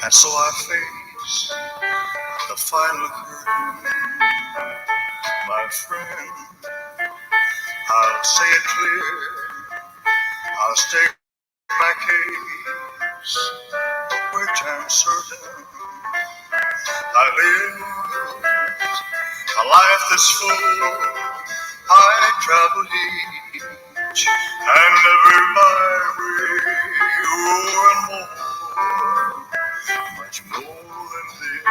And so I face the final curtain, my friend. I'll say it clear, I'll state my case, which I'm certain I lived a life that's full. I traveled each and every byway, oh, and more. Much more than this,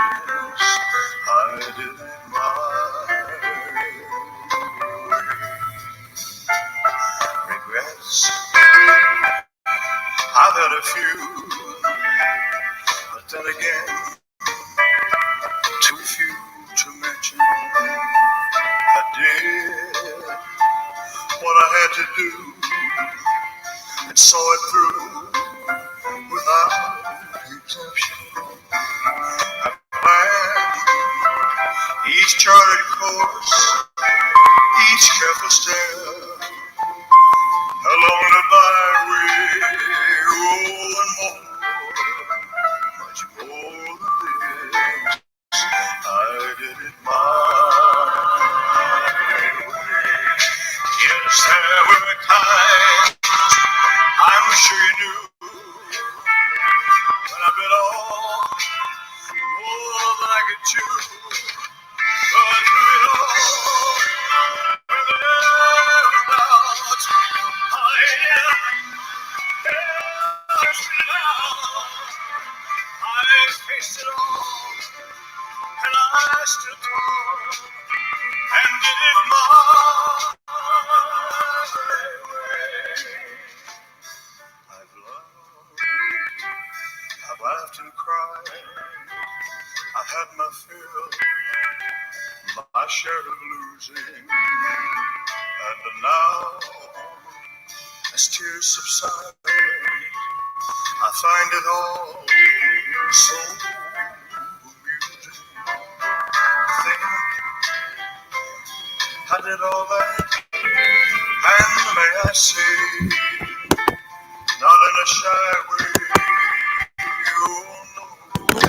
I did it my way. Regrets, I've had a few, but then again, too few to mention. I did what I had to do and saw it through without exception. I planned each charted course, each careful step along the byway, oh, and more, much more than this, I did it my way. Yes, there were times I'm sure you knew when I bit off more than I could chew, but through it all, thereabouts, I faced it all, and I stood tall, and did it my way. I've loved, I've laughed and cried, I've had my fill, my share of losing, and now, as tears subside, I find it all so amusing. Think I did all that, and may I say, not in a shy way. Oh no, oh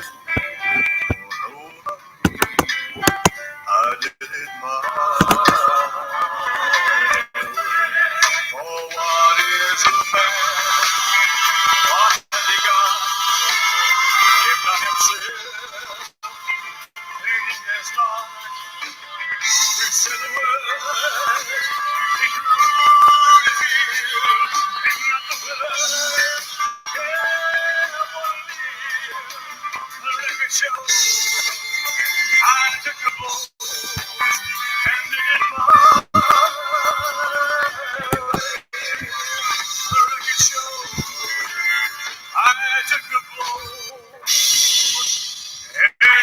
no, not me. I did it my way. Oh, what is a man? What has he got? If not himself, then he has not. You said the word, he grew to feel, and not the word. Yeah, I wanna live. The record shows I took the blow and did it my way. The record shows I took the blow and did it.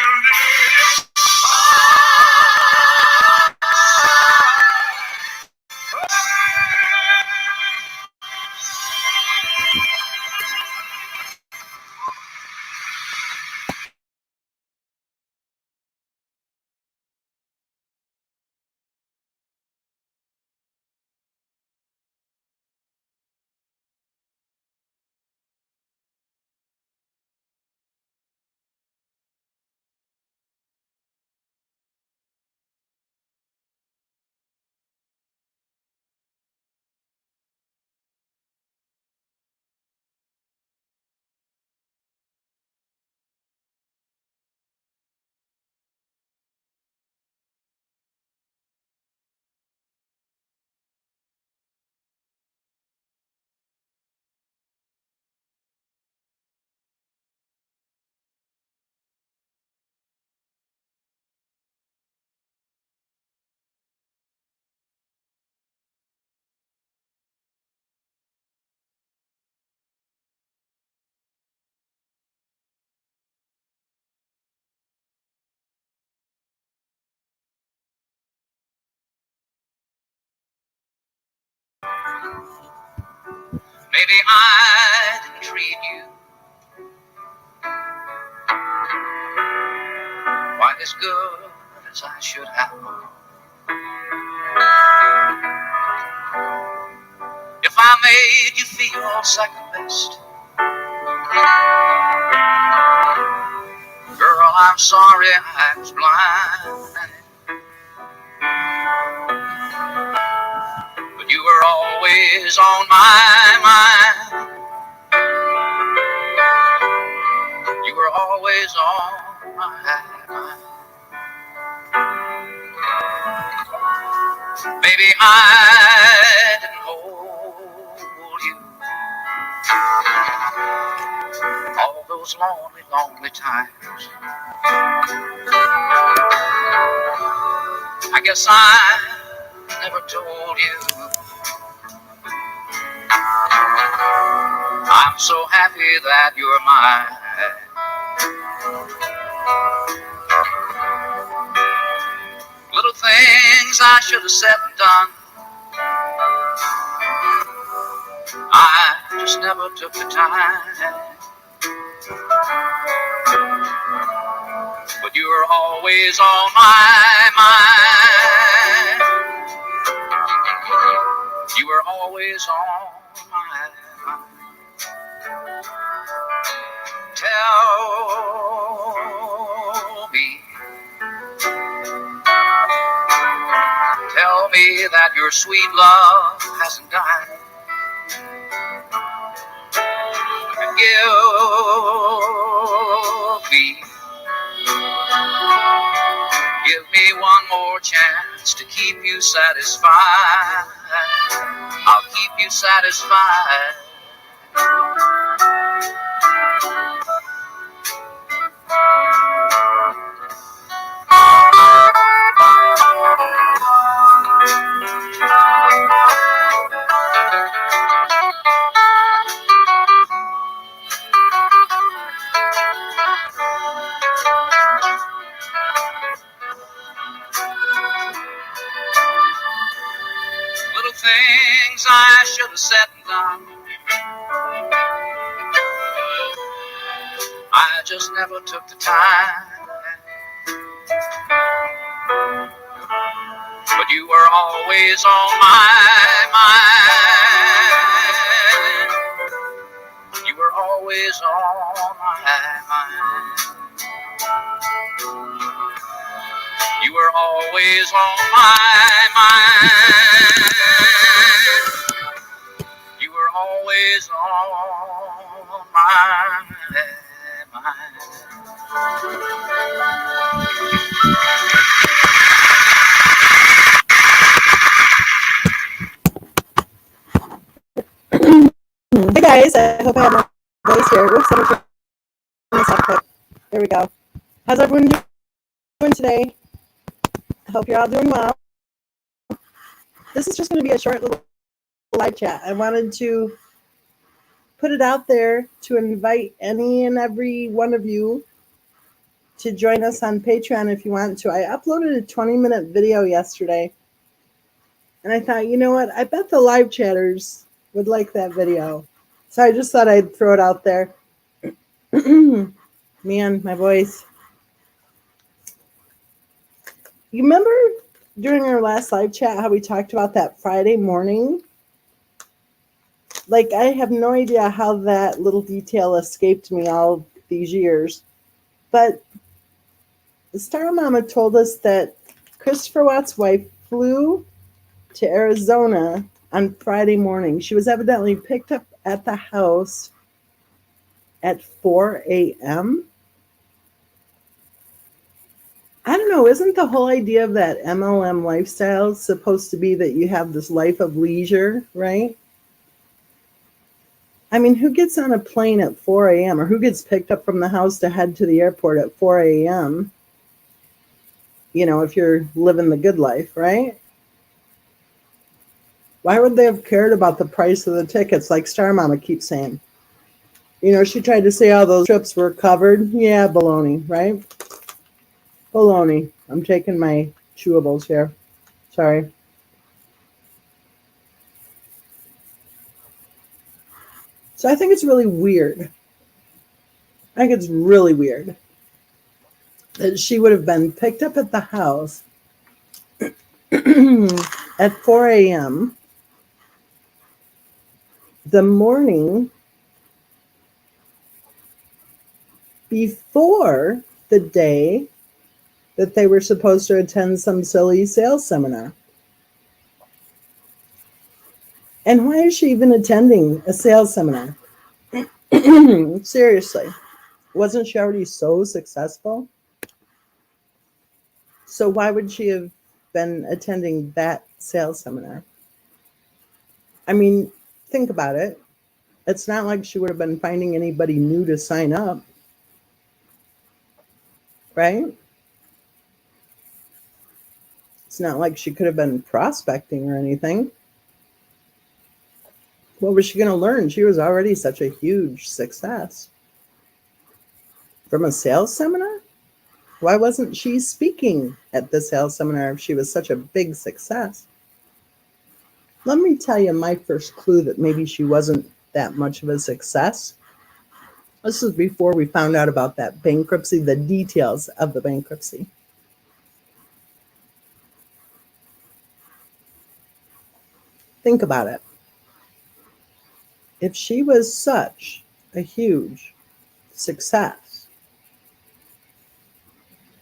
Maybe I didn't treat you quite as good as I should have. If I made you feel second best, I'm sorry I was blind, but you were always on my mind. You were always on my mind. Maybe I didn't hold you all those lonely, lonely times. I guess I never told you I'm so happy that you're mine. Little things I should have said and done, I just never took the time. But you were always on my mind. You were always on my mind. Tell me that your sweet love hasn't died. And give me one more chance to keep you satisfied. I'll keep you satisfied. Little things I should have said and done, I just never took the time. But you were always on my mind. You were always on my mind. You were always on my mind. You were always on my mind. Hey guys, I hope I have my voice here. Whoops, let me turn this up quick. There we go. How's everyone doing today? I hope you're all doing well. This is just going to be a short little live chat. I wanted to put it out there to invite any and every one of you to join us on Patreon if you want to. I uploaded a 20-minute video yesterday, and I thought, you know what? I bet the live chatters would like that video. So I just thought I'd throw it out there. Man, my voice. You remember during our last live chat how we talked about that Friday morning? Like, I have no idea how that little detail escaped me all these years. But Star Mama told us that Christopher Watt's wife flew to Arizona on Friday morning. She was evidently picked up at the house at 4 a.m. I don't know. Isn't the whole idea of that MLM lifestyle supposed to be that you have this life of leisure, right? I mean, who gets on a plane at 4 a.m. or who gets picked up from the house to head to the airport at 4 a.m.? You know, if you're living the good life, right? Why would they have cared about the price of the tickets, like Star Mama keeps saying? You know, she tried to say all those trips were covered. Yeah, baloney, right? Baloney. I'm taking my chewables here. Sorry. So I think it's really weird. I think it's really weird that she would have been picked up at the house at 4 a.m. the morning before the day that they were supposed to attend some silly sales seminar. And why is she even attending a sales seminar? Seriously, wasn't she already so successful? So why would she have been attending that sales seminar? I mean, think about it. It's not like she would have been finding anybody new to sign up, right? It's not like she could have been prospecting or anything. What was she going to learn? She was already such a huge success. From a sales seminar? Why wasn't she speaking at the sales seminar if she was such a big success? Let me tell you my first clue that maybe she wasn't that much of a success. This is before we found out about that bankruptcy, the details of the bankruptcy. Think about it. If she was such a huge success,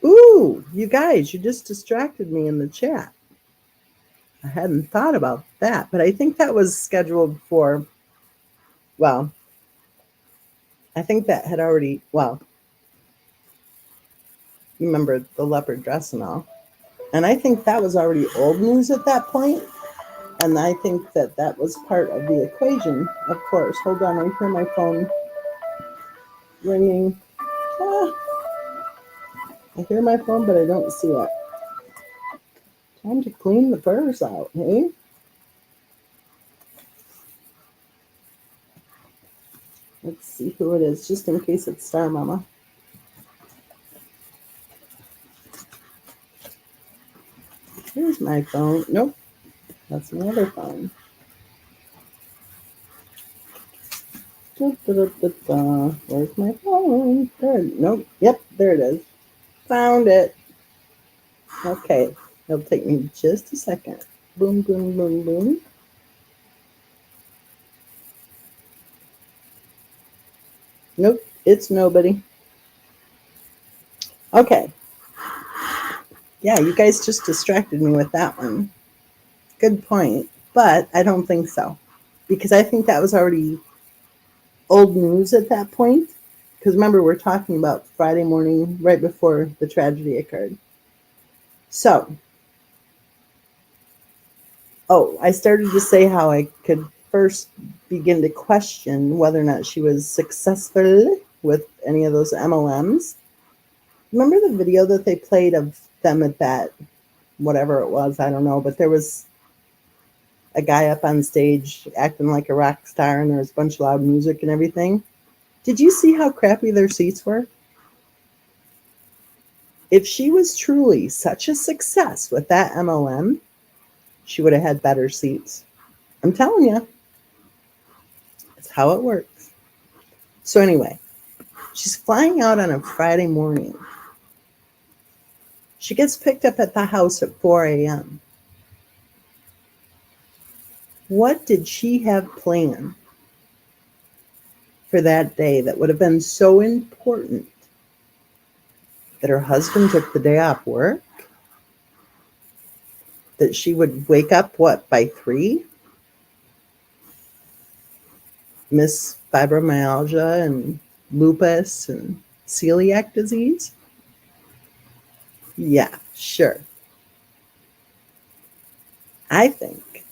ooh, you guys, you just distracted me in the chat. I hadn't thought about that, but I think that was scheduled for, well, I think that had already, well, you remember the leopard dress and all. And I think that was already old news at that point. And I think that that was part of the equation, of course. Hold on, I hear my phone ringing. Ah, I hear my phone, but I don't see it. Time to clean the purse out, hey? Let's see who it is, just in case it's Star Mama. Here's my phone. Nope, that's my other phone. Where's my phone? There. Nope. Yep, there it is. Found it. Okay, it'll take me just a second. Boom, boom, boom, boom. Nope, it's nobody. Okay. Yeah, you guys just distracted me with that one. Good point, but I don't think so. Because I think that was already old news at that point. Because remember, we're talking about Friday morning, right before the tragedy occurred. So, I started to say how I could first begin to question whether or not she was successful with any of those MLMs. Remember the video that they played of them at that, whatever it was, I don't know, but there was a guy up on stage acting like a rock star and there was a bunch of loud music and everything. Did you see how crappy their seats were? If she was truly such a success with that MLM, she would have had better seats. I'm telling you. It's how it works. So anyway, she's flying out on a Friday morning. She gets picked up at the house at 4 a.m. What did she have planned for that day that would have been so important that her husband took the day off work? That she would wake up, by 3? Miss fibromyalgia and lupus and celiac disease? Yeah, sure. I think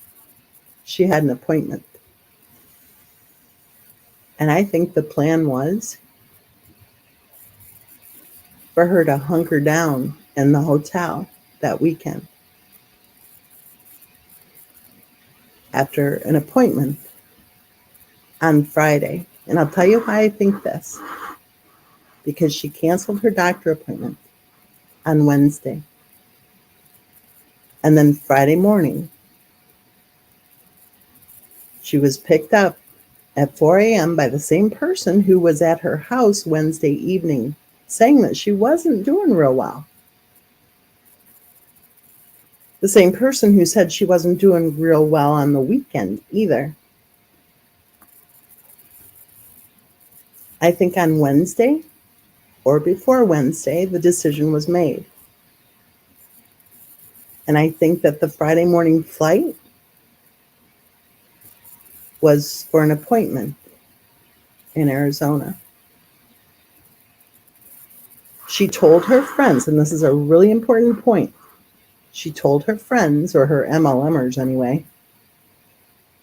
she had an appointment. And I think the plan was for her to hunker down in the hotel that weekend after an appointment on Friday. And I'll tell you why I think this. Because she canceled her doctor appointment on Wednesday. And then Friday morning, she was picked up at 4 a.m. by the same person who was at her house Wednesday evening, saying that she wasn't doing real well. The same person who said she wasn't doing real well on the weekend either. I think on Wednesday or before Wednesday, the decision was made. And I think that the Friday morning flight was for an appointment in Arizona. She told her friends, and this is a really important point. She told her friends, or her MLMers anyway,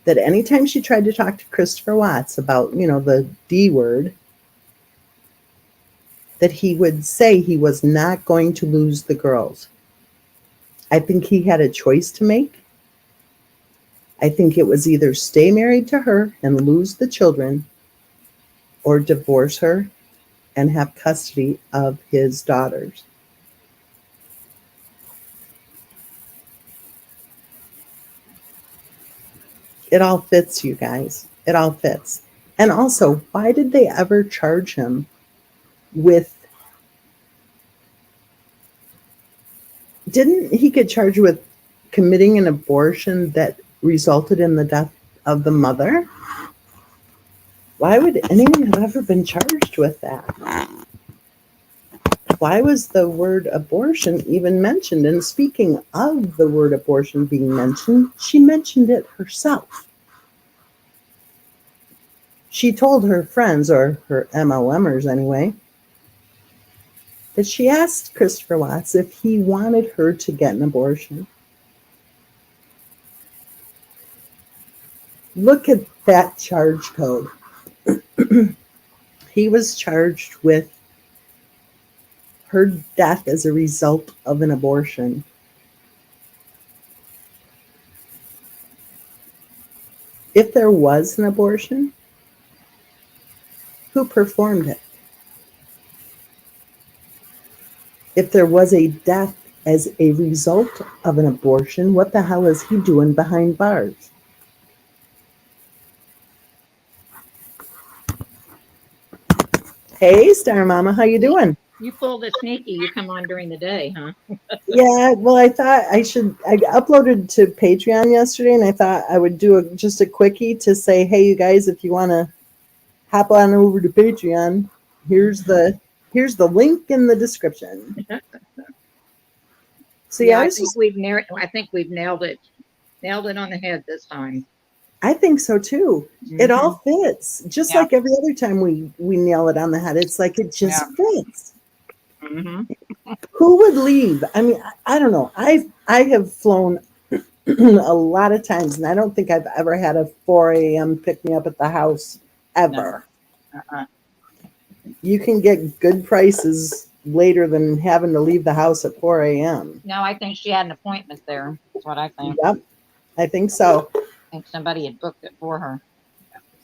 that anytime she tried to talk to Christopher Watts about, the D word, that he would say he was not going to lose the girls. I think he had a choice to make. I think it was either stay married to her and lose the children, or divorce her and have custody of his daughters. It all fits, you guys. It all fits. And also, why did they ever charge him with? Didn't he get charged with committing an abortion that resulted in the death of the mother? Why would anyone have ever been charged with that? Why was the word abortion even mentioned? And speaking of the word abortion being mentioned, she mentioned it herself. She told her friends, or her MLMers anyway, that she asked Christopher Watts if he wanted her to get an abortion. Look at that charge code. He was charged with her death as a result of an abortion. If there was an abortion, who performed it? If there was a death as a result of an abortion, what the hell is he doing behind bars? Hey, Star Mama, how you doing? You pulled a sneaky. You come on during the day, huh? Yeah, well, I thought I uploaded to Patreon yesterday, and I thought I would do just a quickie to say, hey, you guys, if you want to hop on over to Patreon, here's the link in the description. So yeah, I think we've nailed it on the head this time. I think so too. Mm-hmm. It all fits, just like every other time we nail it on the head. It's like it just fits. Mm-hmm. Who would leave? I mean, I don't know. I have flown a lot of times, and I don't think I've ever had a 4 a.m. pick me up at the house ever. No. You can get good prices later than having to leave the house at 4 a.m. No, I think she had an appointment there. That's what I think. Yep, I think so. I think somebody had booked it for her.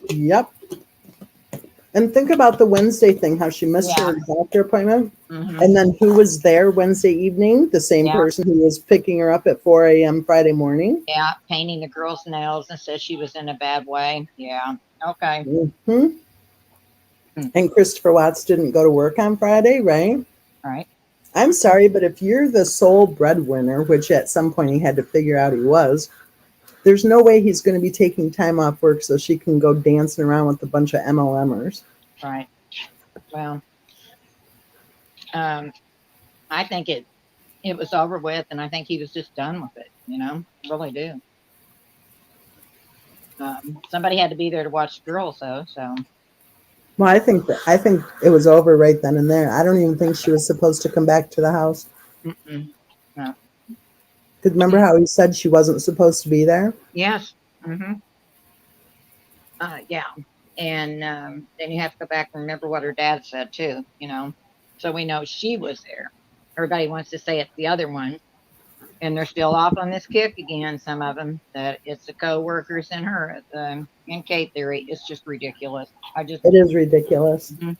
Yep. And think about the Wednesday thing, how she missed her doctor appointment. Mm-hmm. And then who was there Wednesday evening? The same person who was picking her up at 4 a.m. Friday morning. Yeah, painting the girl's nails and said she was in a bad way. Yeah, okay. Mm-hmm. And Christopher Watts didn't go to work on Friday, right? Right. I'm sorry, but if you're the sole breadwinner, which at some point he had to figure out he was, there's no way he's going to be taking time off work so she can go dancing around with a bunch of MLMers. Right. Well, I think it was over with, and I think he was just done with it. I really do. Somebody had to be there to watch the girls, though. So. Well, I think it was over right then and there. I don't even think she was supposed to come back to the house. Mm-mm. No. Because remember how he said she wasn't supposed to be there? Yes. Mm-hmm. Yeah. And then you have to go back and remember what her dad said too. So we know she was there. Everybody wants to say it's the other one, and they're still off on this kick again. Some of them that it's the co-workers and her and Kate theory. It's just ridiculous. It is ridiculous. Mm-hmm.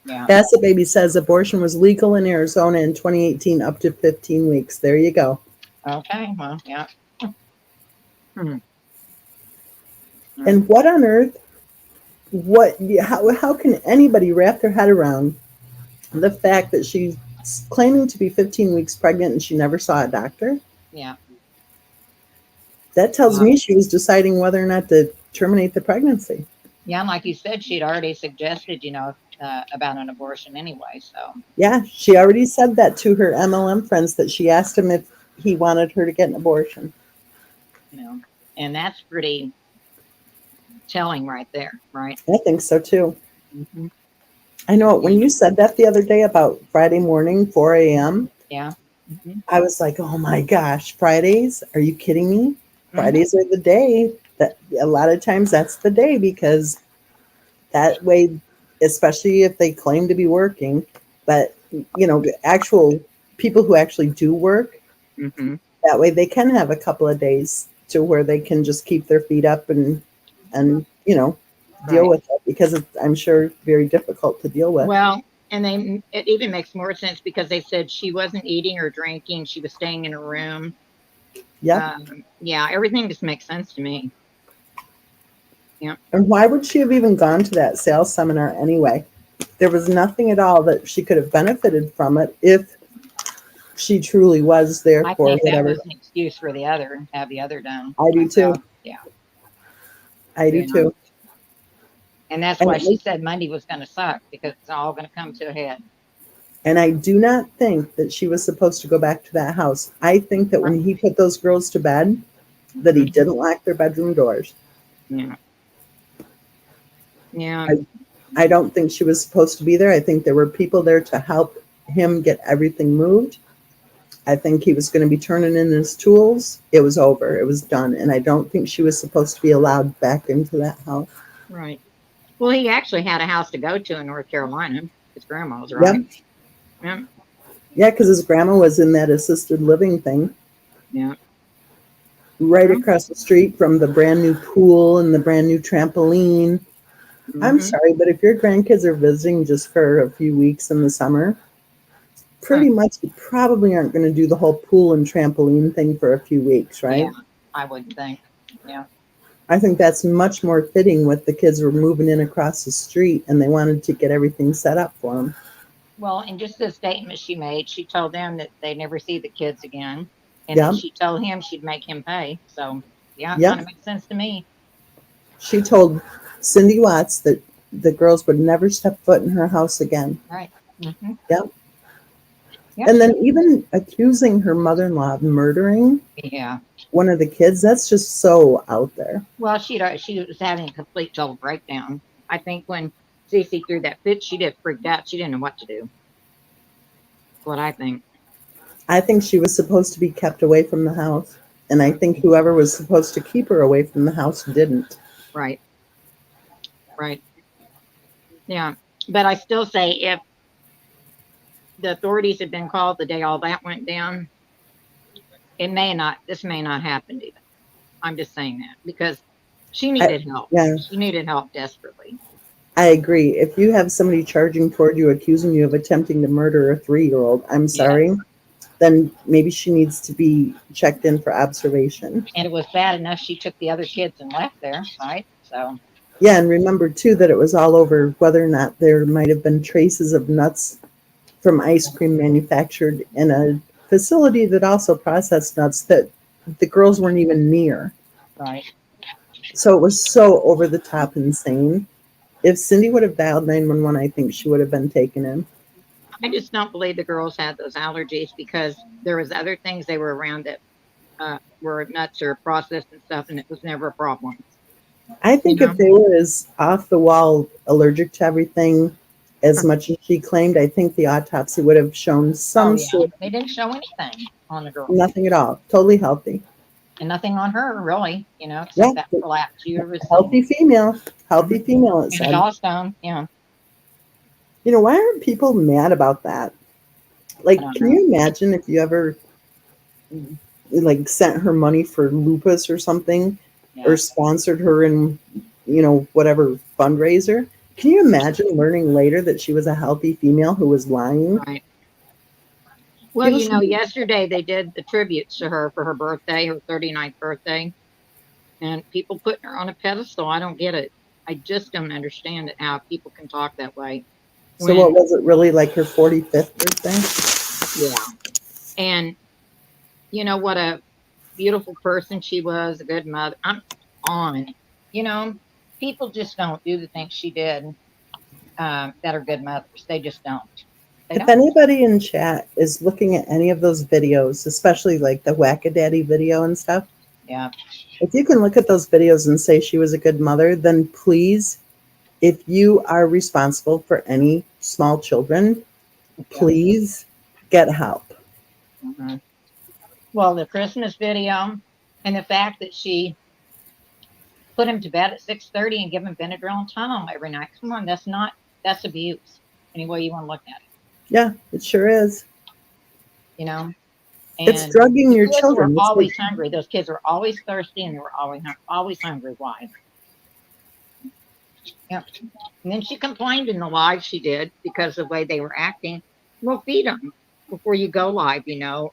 Yeah. Acid Baby says abortion was legal in Arizona in 2018 up to 15 weeks. There you go. Okay. Well, yeah. Hmm. And what on earth? How can anybody wrap their head around the fact that she's claiming to be 15 weeks pregnant and she never saw a doctor? Yeah. That tells me she was deciding whether or not to terminate the pregnancy. Yeah, and like you said, she'd already suggested, if about an abortion anyway. So, Yeah, she already said that to her MLM friends that she asked him if he wanted her to get an abortion. you know, and that's pretty telling right there, right? I think so too. Hmm. I know when you said that the other day about Friday morning, 4 a.m., Yeah. Hmm. I was like, oh my gosh, Fridays? Are you kidding me? Hmm. Fridays are the day that a lot of times that's the day because that way, especially if they claim to be working, but actual people who actually do work, Hmm. that way they can have a couple of days to where they can just keep their feet up and deal Right. with it because I'm sure very difficult to deal with. Well, and it even makes more sense because they said she wasn't eating or drinking. She was staying in her room. Yep. Yeah, everything just makes sense to me. Yeah. And why would she have even gone to that sales seminar anyway? There was nothing at all that she could have benefited from it if she truly was there I for think that whatever. was an excuse for the other, have the other done I do myself. too. Yeah. I do You know, too. and that's And why it she makes, said Monday was going to suck because it's all going to come to a head. and I do not think that she was supposed to go back to that house. I think that when he put those girls to bed, that he Mhm. didn't lock their bedroom doors. Yeah. Yeah. I I don't think she was supposed to be there. I think there were people there to help him get everything moved. I think he was going to be turning in his tools. It was over. It was done. And I don't think she was supposed to be allowed back into that house. Right. Well, he actually had a house to go to in North Carolina. His grandma's, Yeah. right? Yeah. Yeah, because his grandma was in that assisted living thing Yeah. right Well, across the street from the brand new pool and the brand new trampoline. I'm mm-hmm. sorry, but if your grandkids are visiting just for a few weeks in the summer, Huh. pretty much you probably aren't going to do the whole pool and trampoline thing for a few weeks, Yeah, right? I would think. Yeah. I think that's much more fitting with the kids were moving in across the street and they wanted to get everything set up for them. Well, and just the statement she made, she told them that they'd never see the kids again. And then Yeah, she told him she'd make him pay. So, yeah, it yep. kind of makes sense to me. She told Cindy Watts that the girls would never step foot in her house again. Right. Hmm. Yep. Yep. And then even accusing her mother-in-law of murdering Yeah. one of the kids, that's just so out there. Well, she was having a complete total breakdown. I think when Cece threw that fit, she did freaked out. She didn't know what to do. What I think. I think she was supposed to be kept away from the house. And I think whoever was supposed to keep her away from the house didn't. Right. Right. Yeah. But I still say if the authorities had been called the day all that went down, this may not happen to them. I'm just saying that because she I, needed help. yeah, She needed help desperately. I agree. If you have somebody charging toward you, accusing you of attempting to murder a 3-year-old, I'm Yeah. sorry, then maybe she needs to be checked in for observation. And it was bad enough she took the other kids and left there, right? So, Yeah, and remember too that it was all over whether or not there might have been traces of nuts from ice cream manufactured in a facility that also processed nuts that the girls weren't even near. right. So it was so over the top insane. If Cindy would have dialed 911, I think she would have been taken in. I just don't believe the girls had those allergies because there was other things they were around that were nuts or processed and stuff, and it was never a problem. I You think if know? they were as off the wall allergic to everything as Huh. much as she claimed, I think the autopsy would have shown Oh some yeah, sort they didn't show anything on the girls nothing at all. Totally healthy. and nothing on her really, Yeah, except that collapsed uterus and, healthy female. Healthy mhm, female, it and a said. gallstone. Yeah, Why aren't people mad about that? I Like, don't can know. you imagine if you ever like sent her money for lupus or something or Yeah, sponsored her in whatever fundraiser? Can you imagine learning later that she was a healthy female who was lying? right. Well, People should be, yesterday they did the tributes to her for her birthday, her 39th birthday, and people putting her on a pedestal. I don't get it. I just don't understand it how people can talk that way so what when, was it really like her 45th birthday? yeah. And what a beautiful person she was, a good mother. I'm on. You know, people just don't do the things she did. that are good mothers. They just don't. They If don't. anybody in chat is looking at any of those videos, especially like the Whack-A-Daddy video and stuff, Yeah. if you can look at those videos and say she was a good mother, then please, if you are responsible for any small children, please get help. Mm-hmm. Well, the Christmas video and the fact that she put him to bed at 6:30 and give him Benadryl and Tylenol every night. Come on, that's abuse. Any way you want to look at it, Yeah, it sure is. you know. It's And drugging the your kids were children. It's like, always hungry. Those kids were always thirsty and they were always hungry. Why? Yep. And then she complained in the live she did because of the way they were acting. Well, feed them before you go live,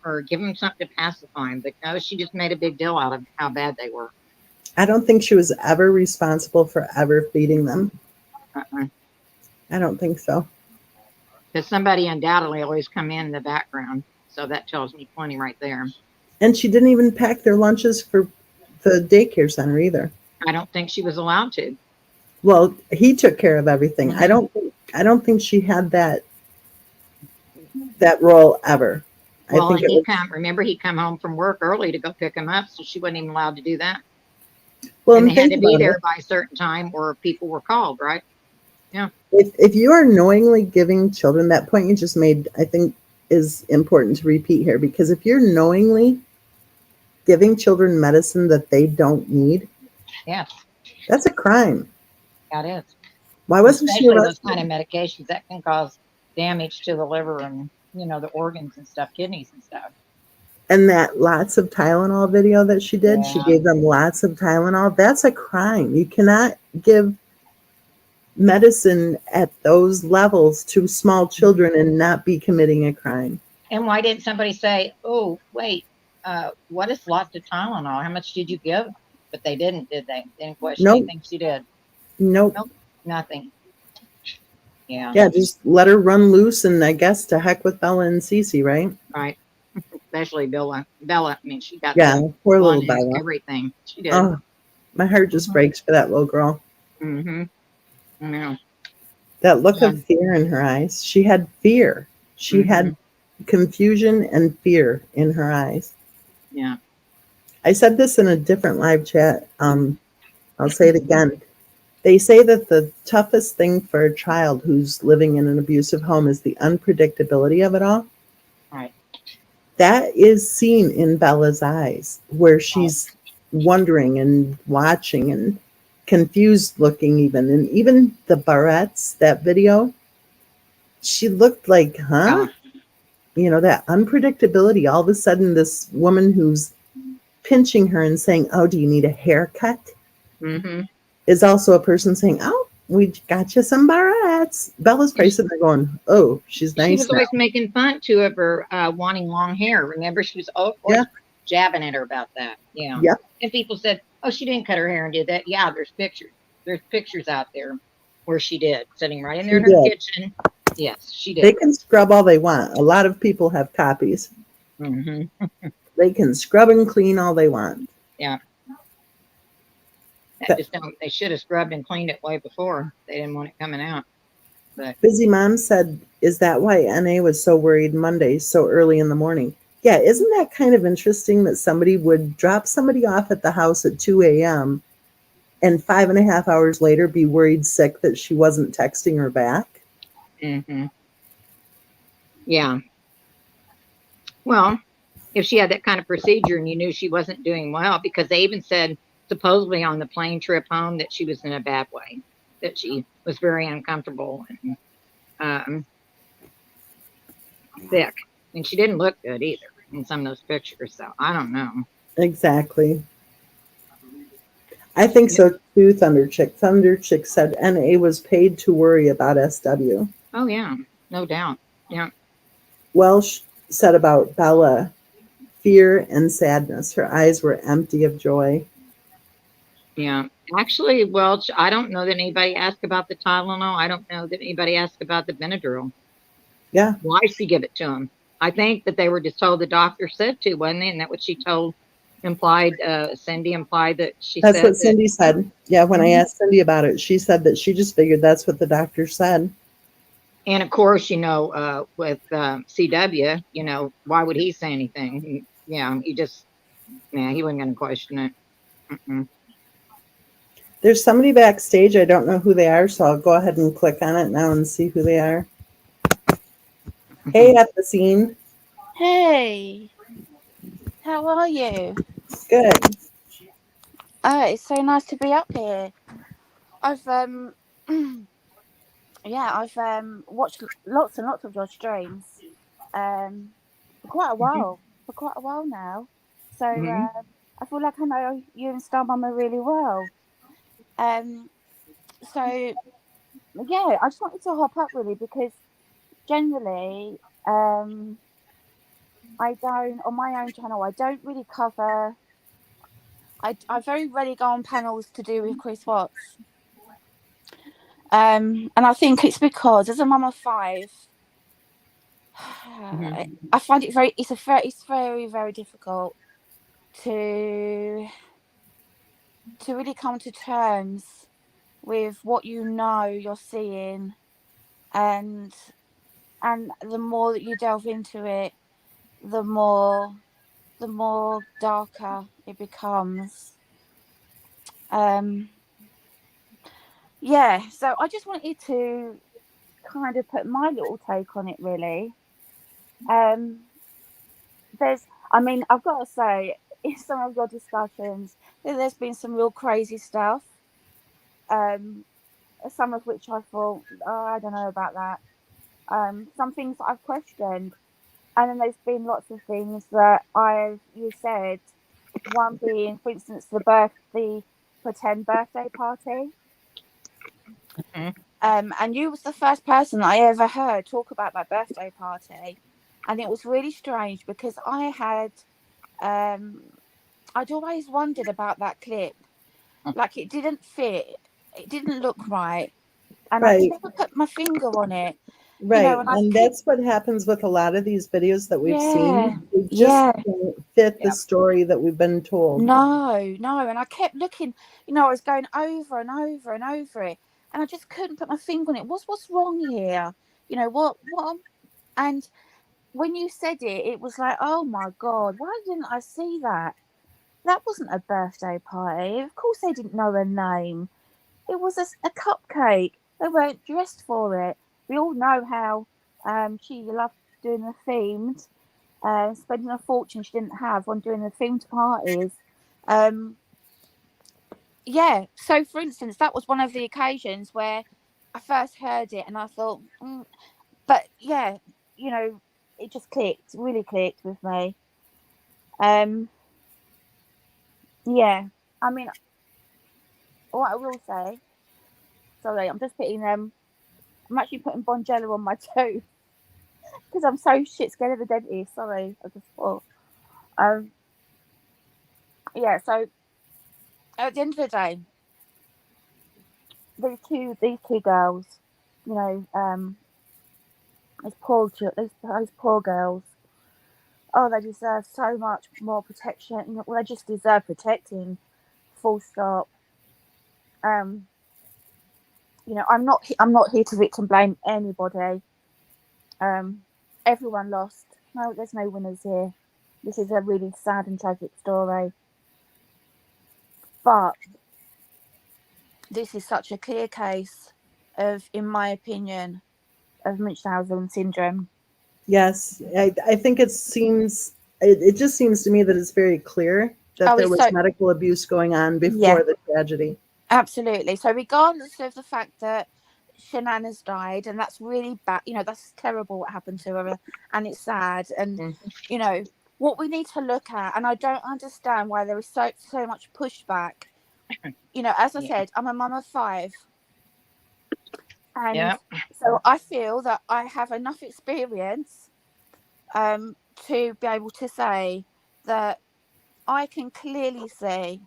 or give them something to pacify them. But no, she just made a big deal out of how bad they were. I don't think she was ever responsible for ever feeding them. I don't think so. Because somebody undoubtedly always come in the background. So that tells me plenty right there. And she didn't even pack their lunches for the daycare center either. I don't think she was allowed to. Well, he took care of everything. Mhm. I don't think she had that role ever. Well, I think and it was, remember, he come home from work early to go pick him up, so she wasn't even allowed to do that. well, And and they had think to be about there it. by a certain time or people were called, right? Yeah. If you are knowingly giving children, that point you just made, I think is important to repeat here, because if you're knowingly giving children medicine that they don't need, Yes, that's a crime. that is. Why wasn't she Especially those kind arrested? of medications that can cause damage to the liver and, the organs and stuff, kidneys and stuff. And that lots of Tylenol video that she did, she Yeah. gave them lots of Tylenol. That's a crime. You cannot give medicine at those levels to small children and not be committing a crime. And why didn't somebody say, oh, wait, what is lots of Tylenol? How much did you give? But they didn't, did they? They didn't question Nope. anything she did. Nope. Nope, nothing. Yeah. Yeah, just let her run loose, and I guess to heck with Bella and Cece, right? Right. Especially Bella. I mean, she got Yeah, the poor fun little and Bella. everything. She did. Oh, my heart just breaks for that little girl. Mm-hmm. Yeah. That look Yeah. of fear in her eyes. She had fear. She had confusion and fear in her eyes. Yeah. I said this in a different live chat. I'll say it again. They say that the toughest thing for a child who's living in an abusive home is the unpredictability of it all. Right. That is seen in Bella's eyes, where she's wondering and watching and confused looking even. And even the barrettes, that video, she looked like, huh? That unpredictability. All of a sudden, this woman who's pinching her and saying, oh, do you need a haircut? Mm-hmm. Is also a person saying, oh, we got you some barrettes. Bella's probably sitting there going, oh, she's She nice was now. always making fun too of her wanting long hair. Remember, she was always jabbing at her about that. Yeah. Yep. And people said, "Oh, she didn't cut her hair and did that." Yeah, there's pictures. There's pictures out there where she did, sitting right in there in her kitchen. Yes, she did. They can scrub all they want. A lot of people have copies. Mm-hmm. They can scrub and clean all they want. Yeah. They should have scrubbed and cleaned it way before. They didn't want it coming out. But Busy Mom said, is that why NA was so worried Monday so early in the morning? Yeah, isn't that kind of interesting that somebody would drop somebody off at the house at 2 a.m. and 5.5 hours later be worried sick that she wasn't texting her back? Mm-hmm. Yeah. Well, if she had that kind of procedure and you knew she wasn't doing well, because they even said supposedly on the plane trip home that she was in a bad way, that she was very uncomfortable and sick. And she didn't look good either in some of those pictures. So I don't know. Exactly. I think so too, Thunder Chick. Thunder Chick said NA was paid to worry about SW. Oh, yeah. No doubt. Yeah. Welsh said about Bella, fear and sadness. Her eyes were empty of joy. Yeah. Actually, Welch, I don't know that anybody asked about the Tylenol. I don't know that anybody asked about the Benadryl. Yeah. Why she give it to him? I think that they were just told the doctor said to, wasn't they? And that what she told Cindy implied that she That's said what that. Cindy said. Yeah, when I Mhm. asked Cindy about it, she said that she just figured that's what the doctor said. And of course, with CW, why would he say anything? He just, yeah, he wasn't going to question it. Mm-mm. There's somebody backstage. I don't know who they are, so I'll go ahead and click on it now and see who they are. Hey, at the scene. Hey, how are you? Good. Oh, it's so nice to be up here. I've yeah, I've watched lots and lots of your streams um for quite a while, now. So Hmm. I feel like I know you and Star Mama really well. Um, so yeah, I just wanted to hop up really because generally I don't on my own channel I don't really cover. I very rarely go on panels to do with Chris Watts. And I think it's because as a mum of five, Hmm. I find it's very, very difficult to really come to terms with what you're seeing, and the more that you delve into it, the more darker it becomes. Um, yeah, so I just wanted to kind of put my little take on it, really. Um, I mean, I've got to say, in some of your discussions, there's been some real crazy stuff. Um, some of which I thought, oh, I don't know about that. Some things that I've questioned, and then there's been lots of things that you said. One being, for instance, the pretend birthday party. Hmm. And you was the first person I ever heard talk about that birthday party, and it was really strange because um, I'd always wondered about that clip. Like it didn't look right, and I could Right. never put my finger on it, Right. and I And keep, that's what happens with a lot of these videos that we've yeah, seen. They just yeah, don't fit the Yeah. story that we've been told. no, and I kept looking, I was going over and over and over it, and I just couldn't put my finger on it. What's wrong here? What? And when you said it, it was like, oh my god, why didn't I see that? That wasn't a birthday party. Of course, they didn't know her name. It was a cupcake. They weren't dressed for it. We all know how she loved doing the themed, spending a fortune she didn't have on doing the themed parties. Um, yeah. So, for instance, that was one of the occasions where I first heard it, and I thought, but yeah, you know, it just clicked, really clicked with me. Um, yeah. I mean, what I will say, sorry, I'm just putting I'm actually putting Bonjela on my toe because I'm so shit scared of the dentist. Sorry, I just thought. Um, yeah. So at the end of the day, these two girls, you know, these poor girls. Oh, they deserve so much more protection. Well, they just deserve protecting. Full stop. Um, I'm not here to victim blame anybody. Um, everyone lost. No, there's no winners here. This is a really sad and tragic story. But this is such a clear case of, in my opinion, of Munchausen syndrome. Yes. I think it just seems to me that it's very clear that Oh, there it's was so, medical abuse going on yeah, before the tragedy. absolutely. So, regardless of the fact that Shanann has died, and that's really bad, that's terrible what happened to her, and it's sad. And, Hmm. you know, what we need to look at, and I don't understand why there is so much pushback. As I Yeah. said, I'm a mum of five. And Yeah. so I feel that I have enough experience to be able to say that I can clearly see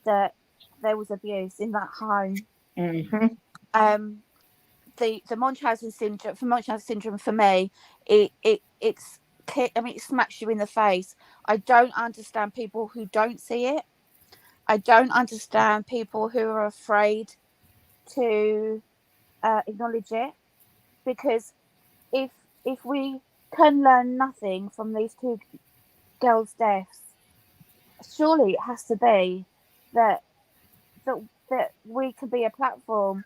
that there was abuse in that home. Hmm. The Munchausen syndrome for me, it's it smacks you in the face. I don't understand people who don't see it. I don't understand people who are afraid to acknowledge it, because if if we can learn nothing from these two girls' deaths, surely it has to be that that we can be a platform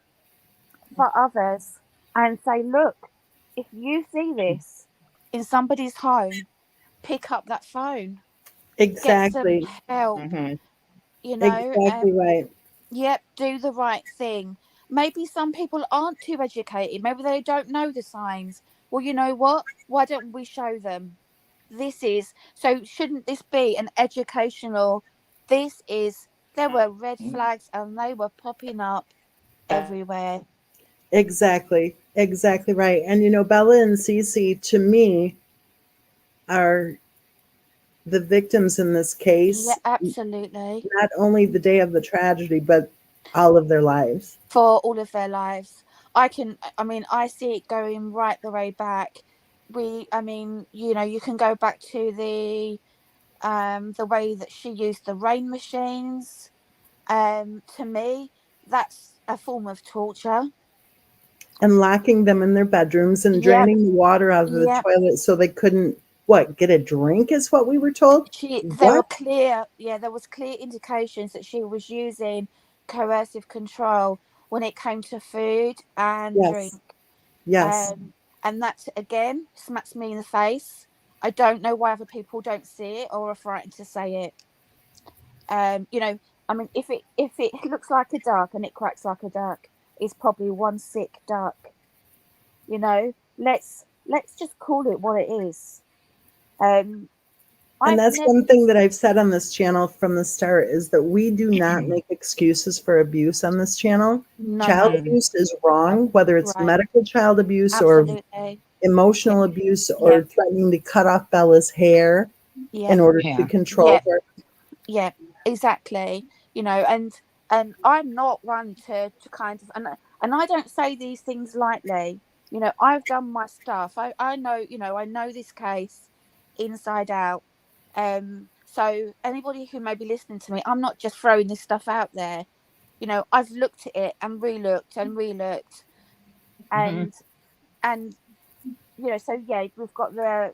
for others and say, look, if you see this in somebody's home, pick up that phone, get some Exactly. help, Mm-hmm. you know. Exactly right. Yep, do the right thing. Maybe some people aren't too educated, maybe they don't know the signs. Well, you know what, why don't we show them? This is so, shouldn't this be an educational? This is, there were red flags and they were popping up everywhere. Exactly. Exactly right. And Bella and Cece to me are the victims in this Yeah, case, absolutely. not only the day of the tragedy, but all of their lives. For all of their lives, I see it going right the way back. You can go back to the way that she used the rain machines. To me, that's a form of torture. And locking them in their bedrooms and Yep, draining the water out of the yep. toilet so they couldn't, what, get a drink is what we were told? What? There was clear indications that she was using coercive control when it came to food and Yes. drink. Yes. And that again smacks me in the face. I don't know why other people don't see it or are frightened to say it. If it looks like a duck and it quacks like a duck, it's probably one sick duck. Let's just call it what it is. Um, And I've that's never one thing that I've said on this channel from the start is that we do not make excuses for abuse on this channel. no, Child Mm-hmm. abuse is wrong, whether it's right, medical child abuse or absolutely, yeah, emotional abuse yeah, or threatening to cut off Bella's hair yeah, in order to Yeah. control yeah, her. yeah, exactly. And I'm not one to kind of, and I don't say these things lightly. I've done my stuff. I know, I know this case inside out. So anybody who may be listening to me, I'm not just throwing this stuff out there. I've looked at it and re-looked and re-looked, Mm-hmm. and so yeah, we've got so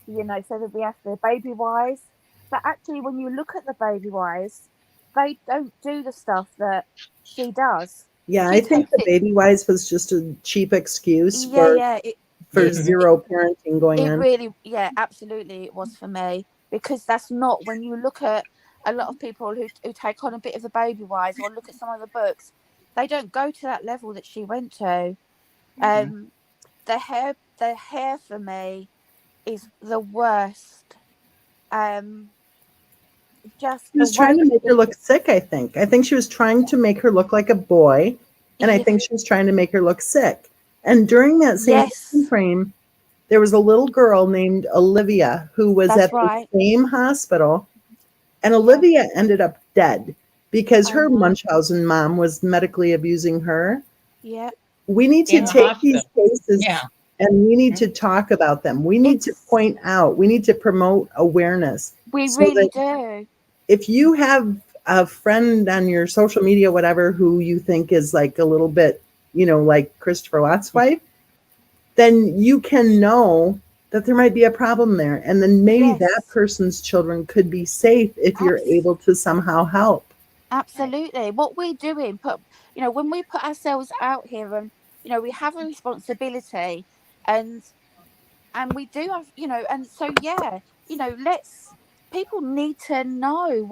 that we have the baby wise. But actually, when you look at the baby wise, they don't do the stuff that she does. Yeah, She I think takes the it. baby wise was just a cheap excuse Yeah, for yeah. for It, Mm-hmm. it, zero parenting going it on. really, yeah, absolutely, it was for me, because that's not, when you look at a lot of people who take on a bit of the baby wise, or look at some of the books, they don't go to that level that she went to. Mm-hmm. Um, the hair for me is the worst. Um, just She the was trying way to make her she, look sick, I think. I think she was trying to make her look like a boy, and I yeah, think she was trying to make her look sick. And during that same time yes, frame, there was a little girl named Olivia who was that's at the right. same hospital, and Yeah, Olivia ended up dead because I her know. Munchausen mom was medically abusing her. Yeah, We need to In the yeah. take these hospital. Yeah. cases and we need Mm-hmm. to talk about them. We need to Ex- point out, we need to promote awareness we so really that do. if you have a friend on your social media, whatever, who you think is like a little bit, like Christopher Watt's wife, then you can know that there might be a problem there. And then maybe that Yes, person's children could be safe if you're abs- able to somehow help. Right. absolutely. What we're doing, when we put ourselves out here, and we have a responsibility, and we do have, and so yeah, let's, people need to know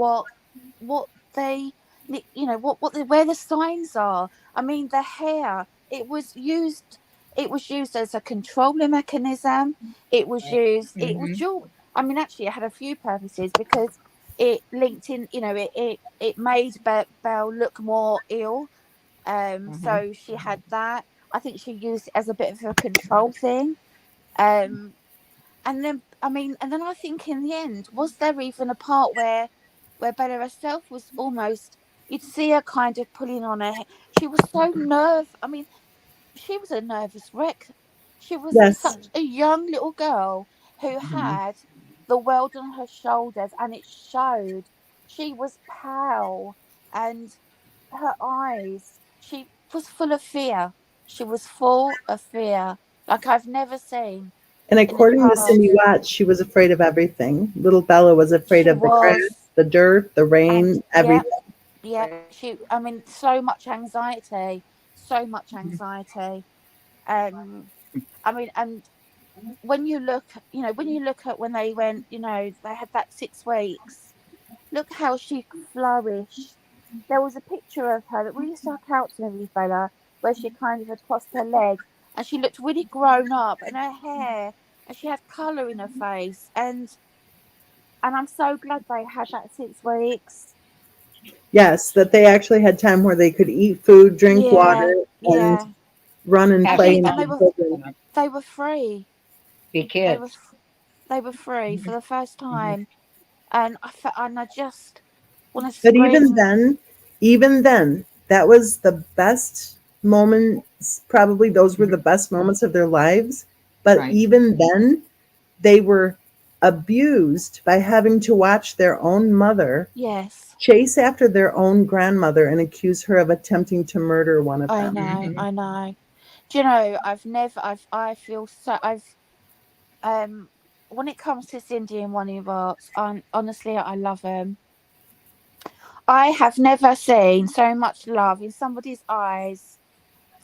what they where the signs are. I mean, the hair, it was used as a controlling mechanism. Right. It was Mm-hmm. dual. I mean, actually, it had a few purposes, because it linked in, it made Belle look more ill. Mm-hmm. So she had that. I think she used it as a bit of a control thing. um and then I think, in the end, was there even a part where Bella herself was almost, you'd see her kind of pulling on her. She was so I mean, she was a nervous wreck. She was Yes. such a young little girl who Mhm. had the world on her shoulders, and it showed. She was pale, and her eyes, she was full of fear. She was full of fear, like I've never seen And in a according to child. Cindy Watts, she was afraid of everything. Little Bella was afraid She of the grass, was, the dirt, the and rain, yeah, everything. yeah. She, I mean, so much anxiety, so much anxiety. I mean, and when you look, when you look at when they went, they had that 6 weeks. Look how she flourished. There was a picture of her that really stuck out to me with Bella, where she kind of had crossed her legs and she looked really grown up, and her hair, and she had colour in her face, and I'm so glad they had that 6 weeks. Yes, that they actually had time where they could eat food, drink Yeah, water, and yeah. run and Have play some and And fun. be children. they were free. Be They were kids. they were free for the first Mhm. time, and I just want to But scream. even then, that was the best moments. Probably those were the Mhm. best moments of their lives. But Right. even then, they were abused by having to watch their own mother Yes, chase after their own grandmother and accuse her of attempting to murder one of I them. know, Mhm. I know. Do you know? I feel so. Um, when it comes to Cindy and One of Arts, honestly, I love them. I have never seen so much love in somebody's eyes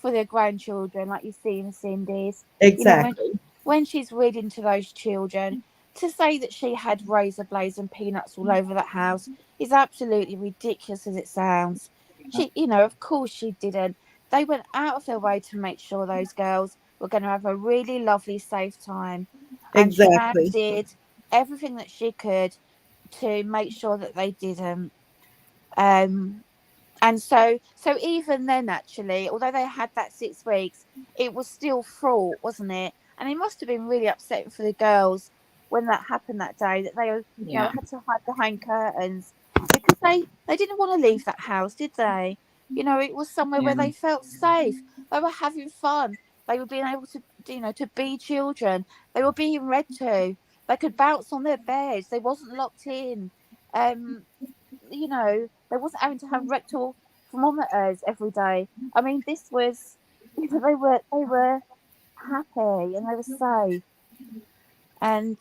for their grandchildren like you see in Cindy's. You know, Exactly. when she's reading to those children, to say that she had razor blades and peanuts all over that house is absolutely ridiculous as it sounds. She, of course she didn't. They went out of their way to make sure those girls were going to have a really lovely, safe time. And Shanann Exactly. did everything that she could to make sure that they didn't. Um, and so even then, actually, although they had that 6 weeks, it was still fraught, wasn't it? And it must have been really upsetting for the girls when that happened that day, that they Yeah. had to hide behind curtains, because they didn't want to leave that house, did they? It was somewhere where Yeah. they felt safe. They were having fun. They were being able to, to be children. They were being read to. They could bounce on their beds. They wasn't locked in. um they wasn't having to have rectal thermometers every day. I mean, this was, they were happy and they were safe. And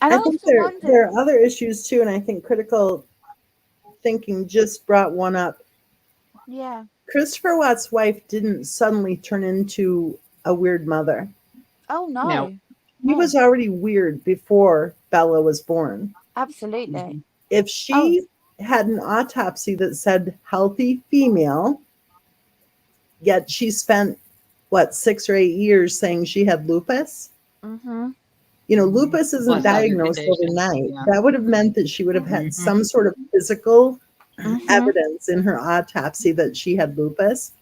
I I think often there wondered, are other issues too, and I think critical thinking just brought one up. yeah, Christopher Watt's wife didn't suddenly turn into a weird mother. oh No. no, He no, was already weird before Bella was born. absolutely, Mhm. If oh, she had an autopsy that said healthy female, yet she spent, what, 6 or 8 years saying she had lupus? mm-hmm, Mhm. Lupus isn't Plus other diagnosed conditions. overnight. Yeah. That would have meant that she would have had Mhm. some sort of physical mm-hmm, evidence in her autopsy that she had lupus.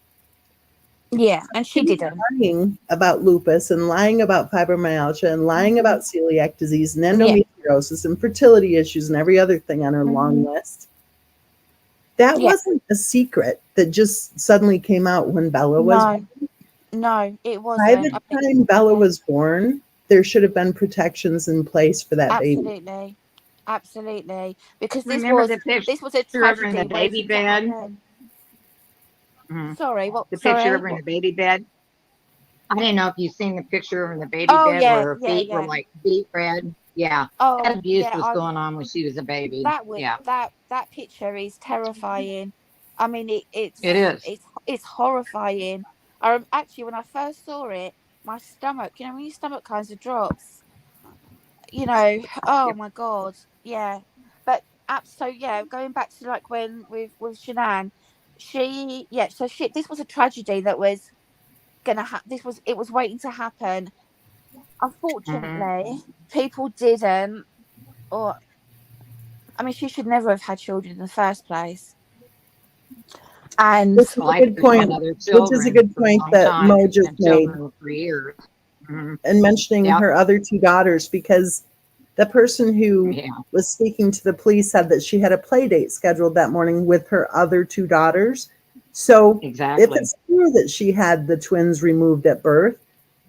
yeah, and She she was didn't, lying about lupus and lying about fibromyalgia and lying mm-hmm, about celiac disease and yeah, endometriosis and fertility issues and every other thing on her long mm-hmm, list. That yeah, wasn't a secret that just suddenly came out when Bella was. no, no, it By wasn't. the time Bella Yeah, was born, there should have been protections in place for that baby. absolutely, absolutely, because this Remember was the picture this was a of her in the tragedy baby waiting to bed? happen. Mhm. Sorry, what? The picture of Sorry. her in the baby bed. I didn't know if you've seen the picture of her in the baby Oh bed yeah, where her yeah, feet were yeah. like beet red. Yeah. That Oh abuse yeah. was I've going on when she was a baby. that would Yeah. that picture is terrifying. I mean, It is. it's horrifying. Actually, when I first saw it, my stomach, when your stomach kind of drops, oh Yep. my god, yeah. But so yeah, going back to like when with Shanann, so she this was a tragedy that was gonna it was waiting to happen. Mhm. Unfortunately, people didn't, or I mean, she should never have had children in the first place. And Which is Well, a I good didn't want point. other Which is a children good for a point long that time Mo just and made, children for years. Mhm. and mentioning Yep. her other two daughters, because the person who Yeah. was speaking to the police said that she had a play date scheduled that morning with her other two daughters. So if Exactly. it's true that she had the twins removed at birth,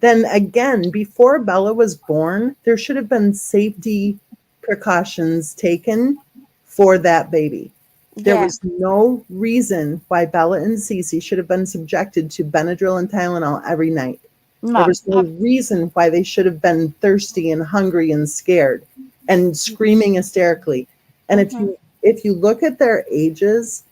then again, before Bella was born, there should have been safety precautions taken for that baby. There Yeah. was no reason why Bella and Cece should have been subjected to Benadryl and Tylenol every night. There No. was no reason why they should have been thirsty and hungry and scared and screaming hysterically. And Mhm. if you look at their ages,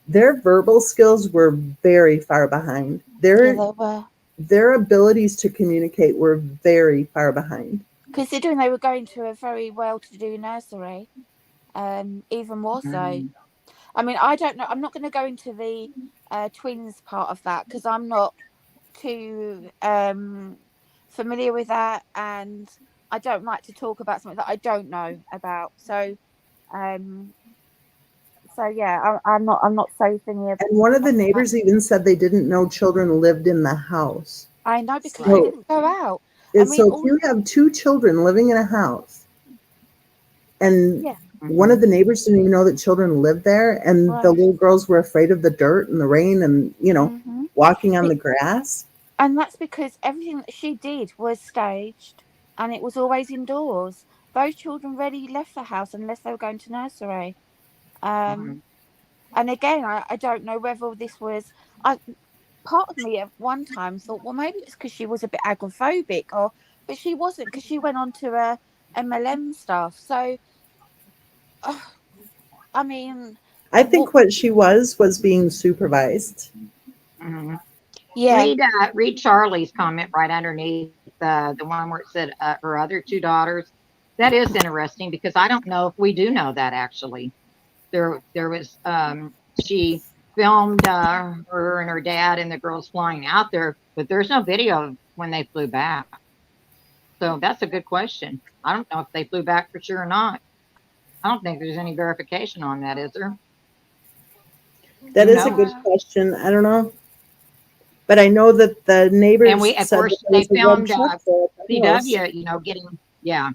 their verbal skills were very far behind. Yeah, they were. Their abilities to communicate were very far behind. Considering they were going to a very well-to-do nursery, even more so. Mhm. I mean, I don't know. I'm not going to go into the twins part of that because I'm not too familiar with that, and I don't like to talk about something that I don't know about. Um, so yeah, I'm not so familiar. And one of the Of that. neighbors even said they didn't know children lived in the house. I know because she Right. So, didn't go out. I mean, so if all you have two children living in a house and yeah, one of Mhm. the neighbors didn't even know that children lived there, and the right. little girls were afraid of the dirt and the rain and, Hmm. walking on the grass. And that's because everything that she did was staged, and it was always indoors. Those children rarely left the house unless they were going to nursery. Um, Mhm. and again, I don't know whether this was. I Part of me at one time thought, well, maybe it's because she was a bit agoraphobic, or but she wasn't because she went on to MLM stuff. So, uh, I mean, I what? think what she was being supervised. Mhm. Yeah, Read Charlie's comment right underneath the one where it said her other two daughters. That is interesting because I don't know if we do know that actually. There was she filmed her and her dad and the girls flying out there, but there's no video of when they flew back. So that's a good question. I don't know if they flew back for sure or not. I don't think there's any verification on that, is there? That Who is a good knows? uh, question. I don't know. But I know that the And neighbors we, of said that course, there they was a red filmed truck there at the house. CW, getting, yeah,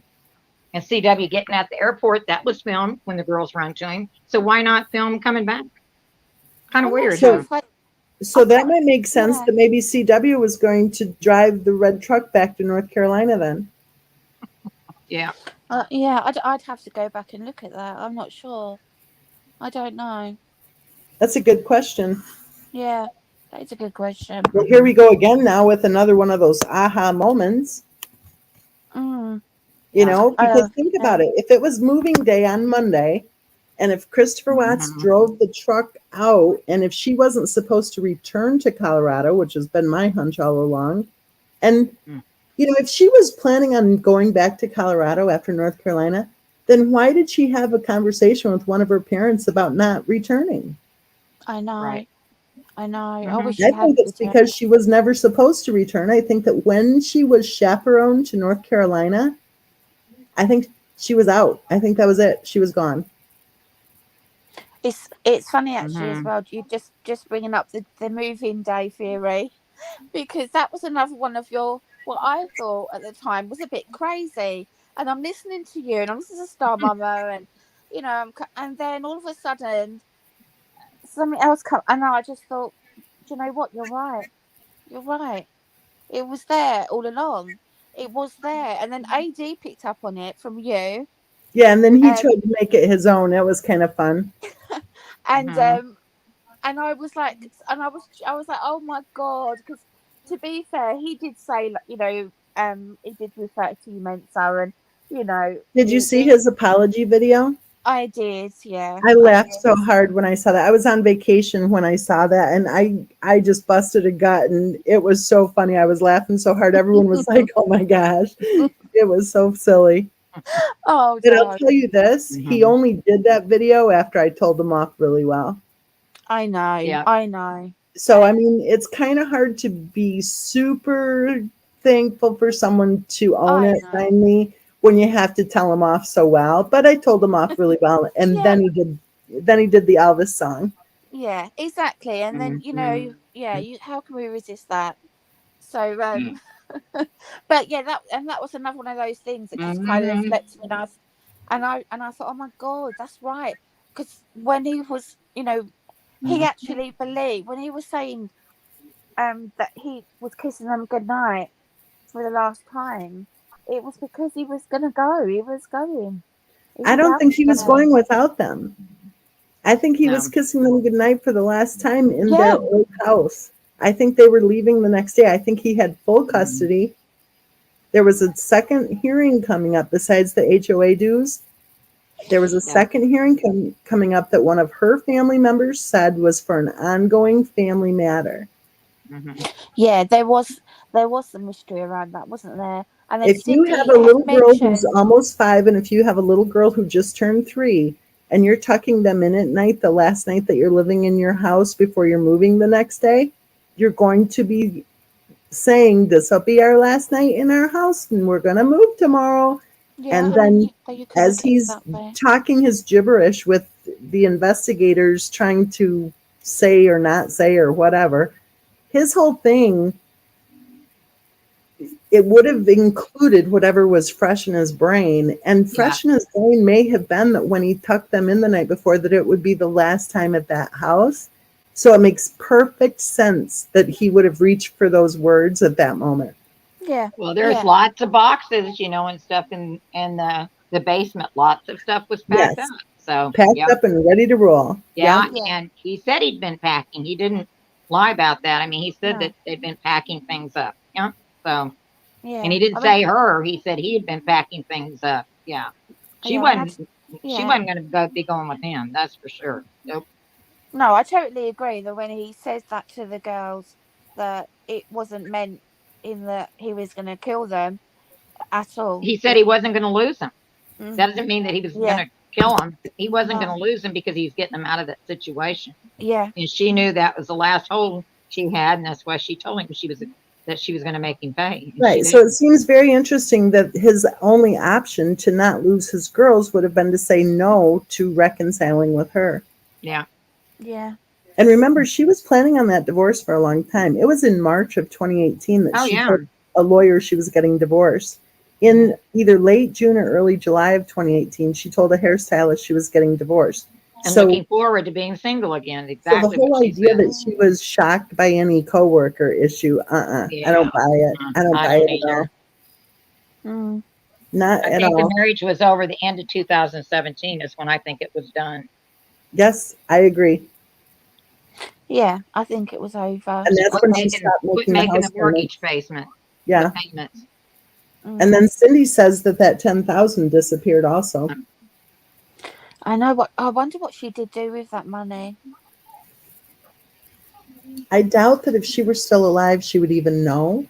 and CW getting at the airport. That was filmed when the girls run to him. So why not film coming back? Kind of I'm not weird, sure huh? So if I. so I that can't. might make sense Yeah, that maybe CW was going to drive the red truck back to North Carolina then. Yeah. yeah. I'd have to go back and look at that. I'm not sure. I don't know. That's a good question. Yeah, that is a good question. Well, here Hmm. we go again now with another one of those aha moments, Mm, Yeah. because think yeah. about it. If it was moving day on Monday, and if Christopher Watts Hmm. drove the truck out, and if she wasn't supposed to return to Colorado, which has been my hunch all along, and if she was planning on going back to Colorado after North Carolina, then why did she have a conversation with one of her parents about not returning? I know. Right. I know. I Hmm. wish I she had think it's returned. because she was never supposed to return. I think that when she was chaperoned to North Carolina, I think she was out. I think that was it. She was gone. It's funny actually as Hmm. well. You just bringing up the moving day theory because that was another one of your what I thought at the time was a bit crazy. And I'm listening to you, and I'm listening to Star Mama, and and then all of a sudden something else come, and I just thought, do you know what? You're right. You're right. It was there all along. It was there, and then AD picked up on it from you, Yeah, and then he um, tried to make it his own. It was kind of fun. and Hmm. um, and I was like, I was like, oh my god, because to be fair, he did say, like, he did refer to you, Mensa, and Did you see his apology video? I did, yeah, I I laughed did. so hard when I saw that. I was on vacation when I saw that, and I just busted a gut, and it was so funny. I was laughing so hard. Everyone was like, "Oh my gosh." It was so silly. Oh, But I'll darling, tell you this, he Hmm. only did that video after I told him off really well. I know, Yeah. I know, So, I mean, it's kind of hard to be super thankful for someone to own I it know. finally when you have to tell him off so well. But I told him off really well, and Yeah, then he did the Elvis song. yeah, exactly. And then Hmm. yeah, how can we resist that? So, but yeah, that was another one of those things that just kind of Hmm. let me know. And I thought, oh my god, that's right. Because when he was, he Hmm. actually believed when he was saying that he was kissing them goodnight. for the last time, it was because he was going to go. He was going. I don't think he was going without them. I think he was No. kissing them goodnight for the last time in Yeah. their old house. I think they were leaving the next day. I think he had full custody. There was a second hearing coming up besides the HOA dues. There was a second hearing coming up that one of her family members said was for an ongoing family matter. Mm-hmm. Yeah, there was some mystery around that, wasn't there? And then If you Cindy have a little girl who's mentioned, almost 5, and if you have a little girl who just turned 3, and you're tucking them in at night, the last night that you're living in your house before you're moving the next day, you're going to be saying, this will be our last night in our house, and we're going to move tomorrow. yeah, And I mean, then you could as look at it he's that way. talking his gibberish with the investigators trying to say or not say or whatever, his whole thing, it would have included whatever was fresh in his brain. And fresh in his brain may have been that when he tucked them in the night before, that it would be the last time at that house. So it makes perfect sense that he would have reached for those words at that moment. Yeah. Well, there's yeah. lots of boxes, and stuff in the basement. Lots of stuff was packed Yes. up. So Packed up and ready to roll. yeah, Yeah. and he said he'd been packing. He didn't lie about that. I mean, he said No. that they'd been packing things up. Yeah. So, Yeah. and he didn't I mean, say her. He said he had been packing things up. Yeah. She yeah, wasn't. She yeah. wasn't going to be going with him. That's for sure. Nope. No, I totally agree that when he says that to the girls, that it wasn't meant in that he was going to kill them at all. He said he wasn't going to lose him. Mm, That doesn't mean that he was going yeah. to kill him. He wasn't No. going to lose him because he was getting them out of that situation. Yeah. And she knew that was the last hold she had, and that's why she told him that she was going to make him pay. And Right. So it seems very interesting that his only option to not lose his girls would have been to say no to reconciling with her. Yeah. Yeah. And remember, she was planning on that divorce for a long time. It was in March of 2018 that she told a lawyer she was getting divorced. In either late June or early July of 2018, she told a hairstylist she was getting divorced. And looking forward to being single again. Exactly. So the whole idea that she was shocked by any coworker issue, I don't buy it. I don't buy it at all. Mm. Not I at think all. the marriage was over the end of 2017 is when I think it was done. Yes, I agree. Yeah, I think it was over. And that's when she stopped making the mortgage payment. Yeah. Payments. And then Cindy says that $10,000 disappeared also. I know. I wonder what she did do with that money. I doubt that if she were still alive, she would even know.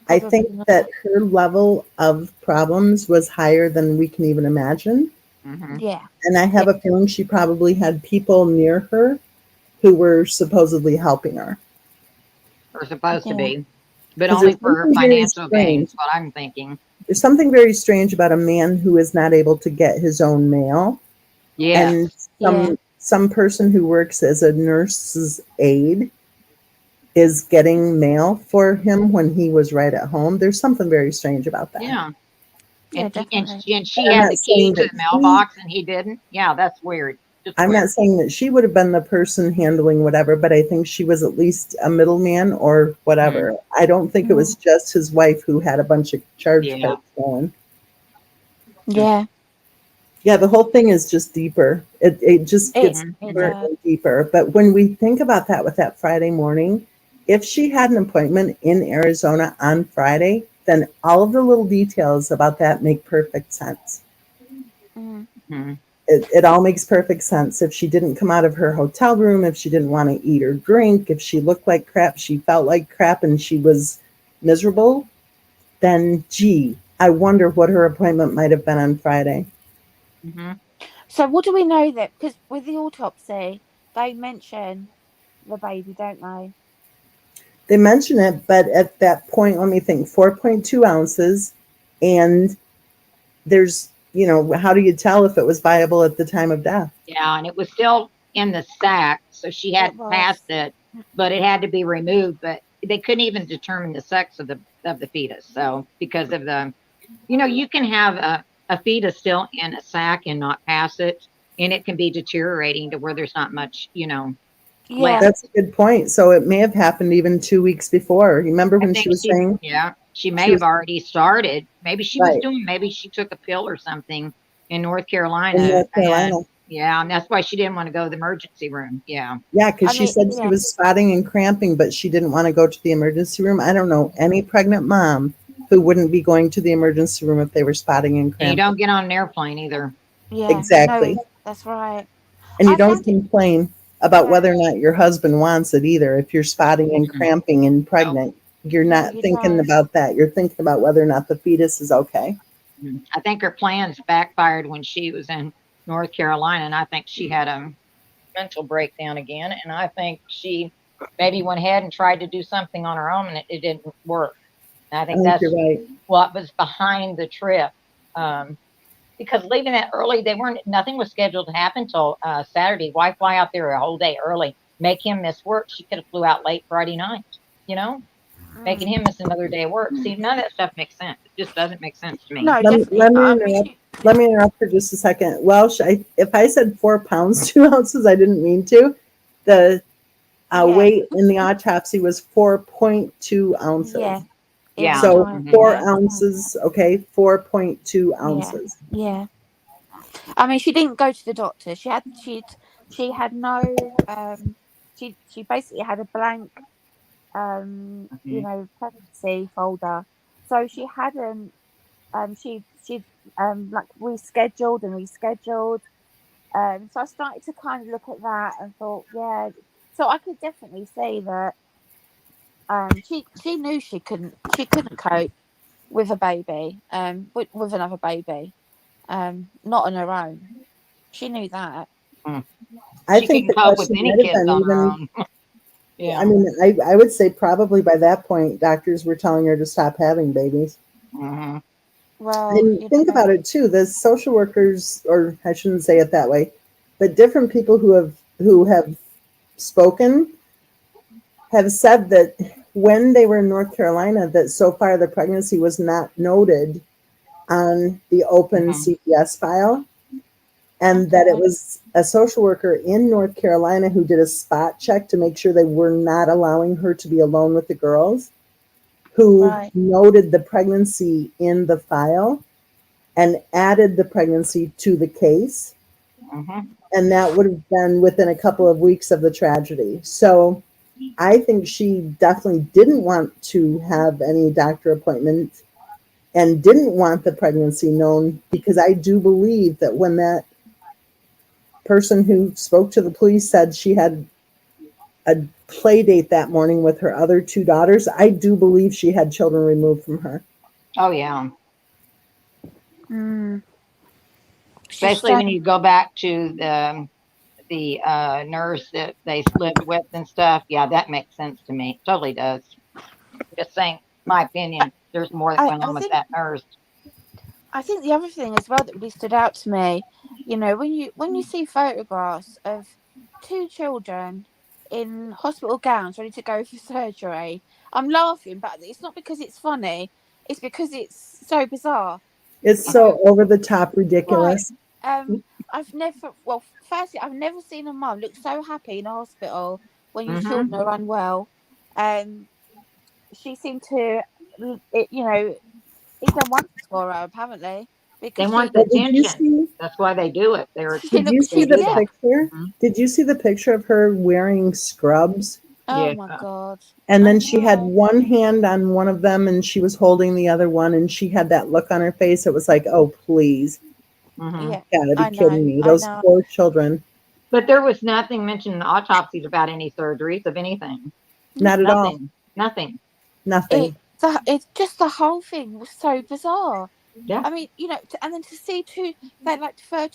I think that her level of problems was higher than we can even imagine. Mm-hmm. Yeah. And I have a feeling she probably had people near her who were supposedly helping her. Or supposed to be. But only for financial gains, what I'm thinking. There's something very strange about a man who is not able to get his own mail. Yeah. And some person who works as a nurse's aide is getting mail for him when he was right at home. There's something very strange about that. Yeah. And definitely. she had the key to the mailbox and he didn't. Yeah, that's weird. I'm not saying that she would have been the person handling whatever, but I think she was at least a middleman or whatever. I don't think it was just his wife who had a bunch of charge cards going. Yeah. Yeah, the whole thing is just deeper. It just gets deeper and deeper. But when we think about that with that Friday morning, if she had an appointment in Arizona on Friday, then all of the little details about that make perfect sense. Mm-hmm. It all makes perfect sense. If she didn't come out of her hotel room, if she didn't want to eat or drink, if she looked like crap, she felt like crap, and she was miserable, then gee, I wonder what her appointment might have been on Friday. Mm-hmm. So what do we know that? Because with the autopsy, they mention the baby, don't they? They mention it, but at that point, let me think, 4.2 ounces, and there's, how do you tell if it was viable at the time of death? Yeah, and it was still in the sack, so she had passed it, but it had to be removed. But they couldn't even determine the sex of the fetus. So because of the, you can have a fetus still in a sack and not pass it, and it can be deteriorating to where there's not much, left. That's a good point. So it may have happened even 2 weeks before. You remember when she was saying? Yeah. She She may have was already started. Maybe she was right doing, maybe she took a pill or something in North in Carolina. North Carolina. And yeah, and that's why she didn't want to go to the emergency room. Yeah. Yeah, because I she mean, said she yeah, was spotting and cramping, but she didn't want to go to the emergency room. I don't know any pregnant mom who wouldn't be going to the emergency room if they were spotting and And you cramping. don't get on an airplane either. yeah. Exactly. No, that's right. And you I don't found it. complain about Yeah. whether or not your husband wants it either. If you're spotting and Mm-mm. cramping and No. pregnant, you're No, not you thinking don't. about that. You're thinking about whether or not the fetus is okay. I think her plans backfired when she was in North Carolina, and I think she had a mental breakdown again. And I think she maybe went ahead and tried to do something on her own, and it didn't work. And I I think think you're that's right. what was behind the trip. Um, because leaving that early, they weren't. Nothing was scheduled to happen till Saturday. Why fly out there a whole day early? Make him miss work. She could have flew out late Friday night. You know, making Mm. him miss another day of work. See, none of that stuff makes sense. It just doesn't make sense to me. No, Let me, definitely. let me I mean, interrupt. Let me interrupt for just a second. Well, if I said 4 pounds 2 ounces, I didn't mean to. The yeah, weight in the autopsy was 4.2 yeah. ounces. It Yeah. was So giant. Hmm. 4 ounces, okay, 4.2 Yeah, ounces. yeah. I mean, she didn't go to the doctor. She had no she basically had a blank Hmm. pregnancy folder. So she hadn't she like rescheduled and rescheduled. So I started to kind of look at that and thought, yeah. So I could definitely say that she knew she couldn't cope with a baby, with another baby, not on her own. She knew that. I She think couldn't the cope with question any might have kids been on her even, own. I Yeah. mean, I would say probably by that point, doctors were telling her to stop having babies. Hmm. Well, And think about it too, the social workers, or I shouldn't say it that way, but different people who have spoken have said that when they were in North Carolina, that so far the pregnancy was not noted on the open Hmm. CPS file, and that it okay, was a social worker in North Carolina who did a spot check to make sure they were not allowing her to be alone with the girls, who right, noted the pregnancy in the file and added the pregnancy to the case. Hmm. And that would have been within a couple of weeks of the tragedy. So I think she definitely didn't want to have any doctor appointment and didn't want the pregnancy known, because I do believe that when that person who spoke to the police said she had a play date that morning with her other two daughters, I do believe she had children removed from her. Oh yeah. mm, she's Especially so when you go back to the nurse that they lived with and stuff. Yeah, that makes sense to me. Totally does. Just saying, my opinion. There's more that I, went I on with think that nurse. I think the other thing as well that really stood out to me, when you see photographs of two children in hospital gowns ready to go for surgery, I'm laughing, but it's not because it's funny, it's because it's so bizarre. It's You know, so over the top right. ridiculous. Um, firstly, I've never seen a mum look so happy in a hospital when your Hmm. children are unwell. Um, she seemed to, it's done wonders for her apparently They because want the But did you attention. see That's why they do it. she did you looks, see They the do yeah. that. picture? Mhm. Did you see the picture of her wearing scrubs? Oh Yeah. my god, And I then she had know. one hand on one of them and she was holding the other one, and she had that look on her face. It was like, oh, please. Hmm. Yeah, Gotta be I kidding know. me. I Those know. poor children. But there was nothing mentioned in the autopsies about any surgeries of anything. Not at all. Nothing. Nothing. It Nothing. it's just the whole thing was so bizarre. Yeah. I mean, and then to see two that like for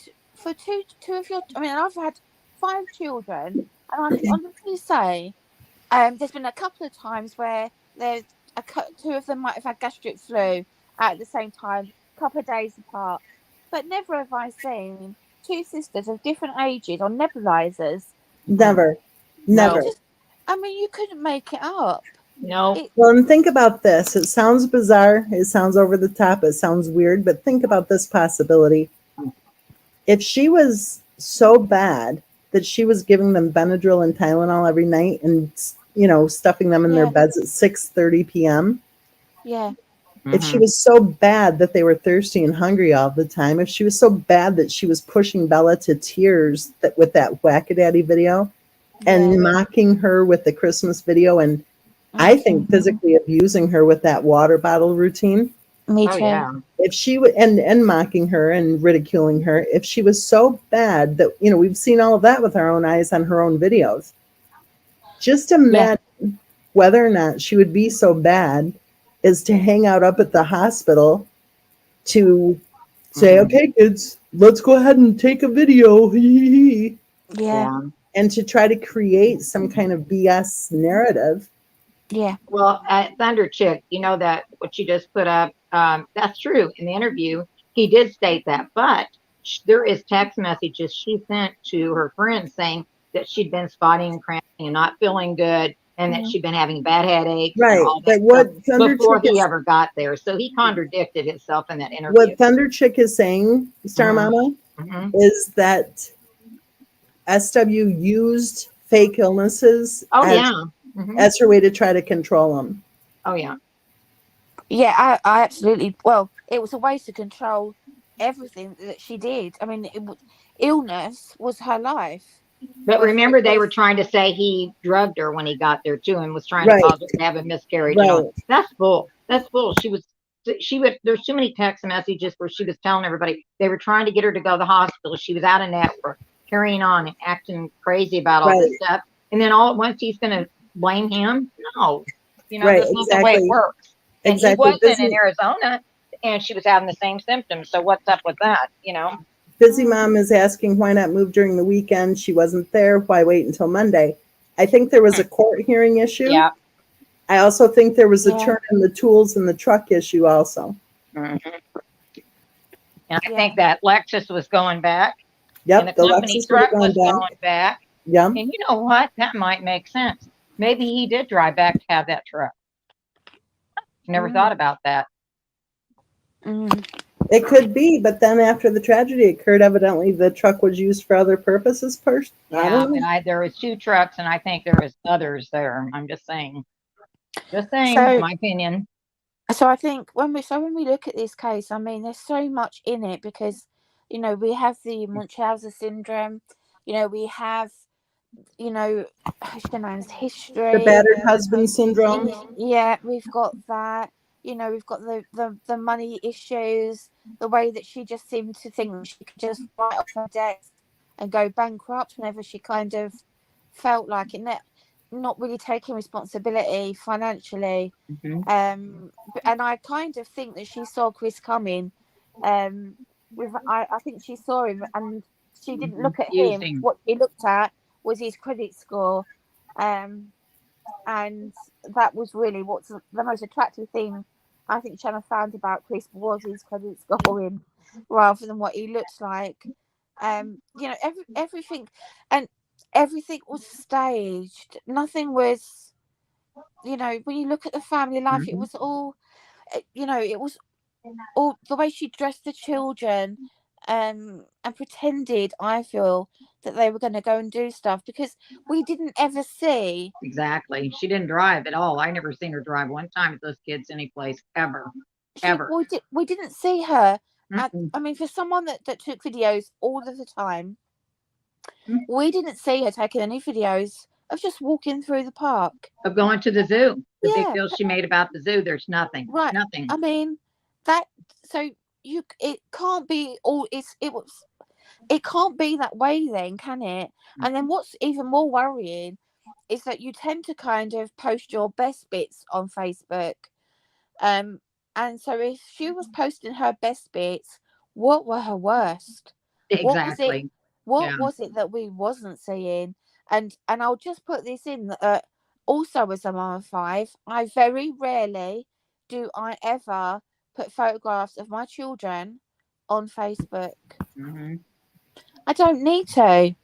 two of your. I mean, I've had five children, and I can honestly say, there's been a couple of times where two of them might have had gastric flu at the same time, a couple of days apart, but never have I seen two sisters of different ages on nebulizers. Mm. Never. So it Never. No. just, I mean, you couldn't make it up. No. It, Well, and think about this. It sounds bizarre. It sounds over the top. It sounds weird. But think about this possibility. If she was so bad that she was giving them Benadryl and Tylenol every night and, stuffing them in their yeah, beds at 6:30 p.m., yeah, if she Mhm. was so bad that they were thirsty and hungry all the time, if she was so bad that she was pushing Bella to tears that with that Whack-A-Daddy video and Yeah. mocking her with the Christmas video, and I think Mhm. physically abusing her with that water bottle routine, Me Oh too. yeah. if she would, and mocking her and ridiculing her, if she was so bad that, we've seen all of that with our own eyes on her own videos, just Yeah. imagine whether or not she would be so bad as to hang out up at the hospital to say, Mhm. okay, kids, let's go ahead and take a video, Yeah. Yeah. and to try to create some kind of BS narrative. Yeah. Well, Thunder Chick, you know that what she just put up, that's true. In the interview, he did state that, but there is text messages she sent to her friends saying that she'd been spotting and cramping and not feeling good, and that Mhm. she'd been having bad headaches and Right. all that But stuff what Thunder before Chick he is ever got there. So he contradicted himself in that interview. what Thunder Chick is saying, Star Hmm. Mama, Hmm. is that SW used fake illnesses Oh as yeah. Hmm. as her way to try to control them. Oh yeah. Yeah. I absolutely. Well, it was a way to control everything that she did. I mean, illness was her life. But Whether it remember, they were was, trying to say he drugged her when he got there too, and was trying to Right. cause her to have a miscarriage and all. Right. That's bull. That's bull. She would. There's too many text messages where she was telling everybody they were trying to get her to go to the hospital. She was out of network, carrying on and acting crazy about all this Right. stuff. And then all at once he's going to blame him. No, Right. that's not the way it Exactly. works. And he Exactly. wasn't in Arizona, and she was having the same symptoms. So what's up with that? Busy Mom is asking why not move during the weekend. She wasn't there. Why wait until Monday? I think there was Hmm. a court hearing issue. Yeah. I also think there was a yeah, turn in the tools in the truck issue also. Hmm. And I yeah, think that Lexus was going back. And the Yep, the company Lexus would have truck gone was back. going back. Yeah. And you know what? That might make sense. Maybe he did drive back to have that truck. Never mm, thought about that. mm, It could be, but then after the tragedy occurred, evidently the truck was used for other purposes first. I Yeah, don't but know. there was two trucks, and I think there was others there. I'm just saying. Just saying, so my opinion. so I think when we look at this case, I mean, there's so much in it because, we have the Munchausen syndrome, we have, you know, Shanane's The history. battered husband syndrome. Yeah, we've got that. We've got the money issues, the way that she just seemed to think she could just write off her debts and go bankrupt whenever she kind of felt like it, not really taking responsibility financially. Hmm. And I kind of think that she saw Chris coming. Um, I think she saw him, and she didn't Hmm. look at Used him. him. What she looked at was his credit score, and that was really what's the most attractive thing I think Shanna found about Chris was his credit scoring, rather than what he looked like. Everything, and everything was staged. Nothing was, when you look at the family life, it Hmm. was all, it was all the way she dressed the children, and pretended, I feel, that they were going to go and do stuff because we didn't ever see. Exactly. She didn't drive at all. I never seen her drive one time with those kids any place ever, ever. We didn't see her. Mm-mm. I mean, for someone that took videos all of the time, we didn't see her taking any videos of just walking through the park. Of going to the zoo. The big Yeah, deal she made about the zoo. There's nothing. right. Nothing. I mean, that so it can't be all. It can't be that way then, can it? And then what's even more worrying is that you tend to kind of post your best bits on Facebook. Um, and so if she was posting her best bits, what were her worst? What was it? Exactly. Yeah. What was it that we wasn't seeing? And I'll just put this in that also as a mom of five, I very rarely do I ever put photographs of my children on Facebook. Hmm. I don't need to.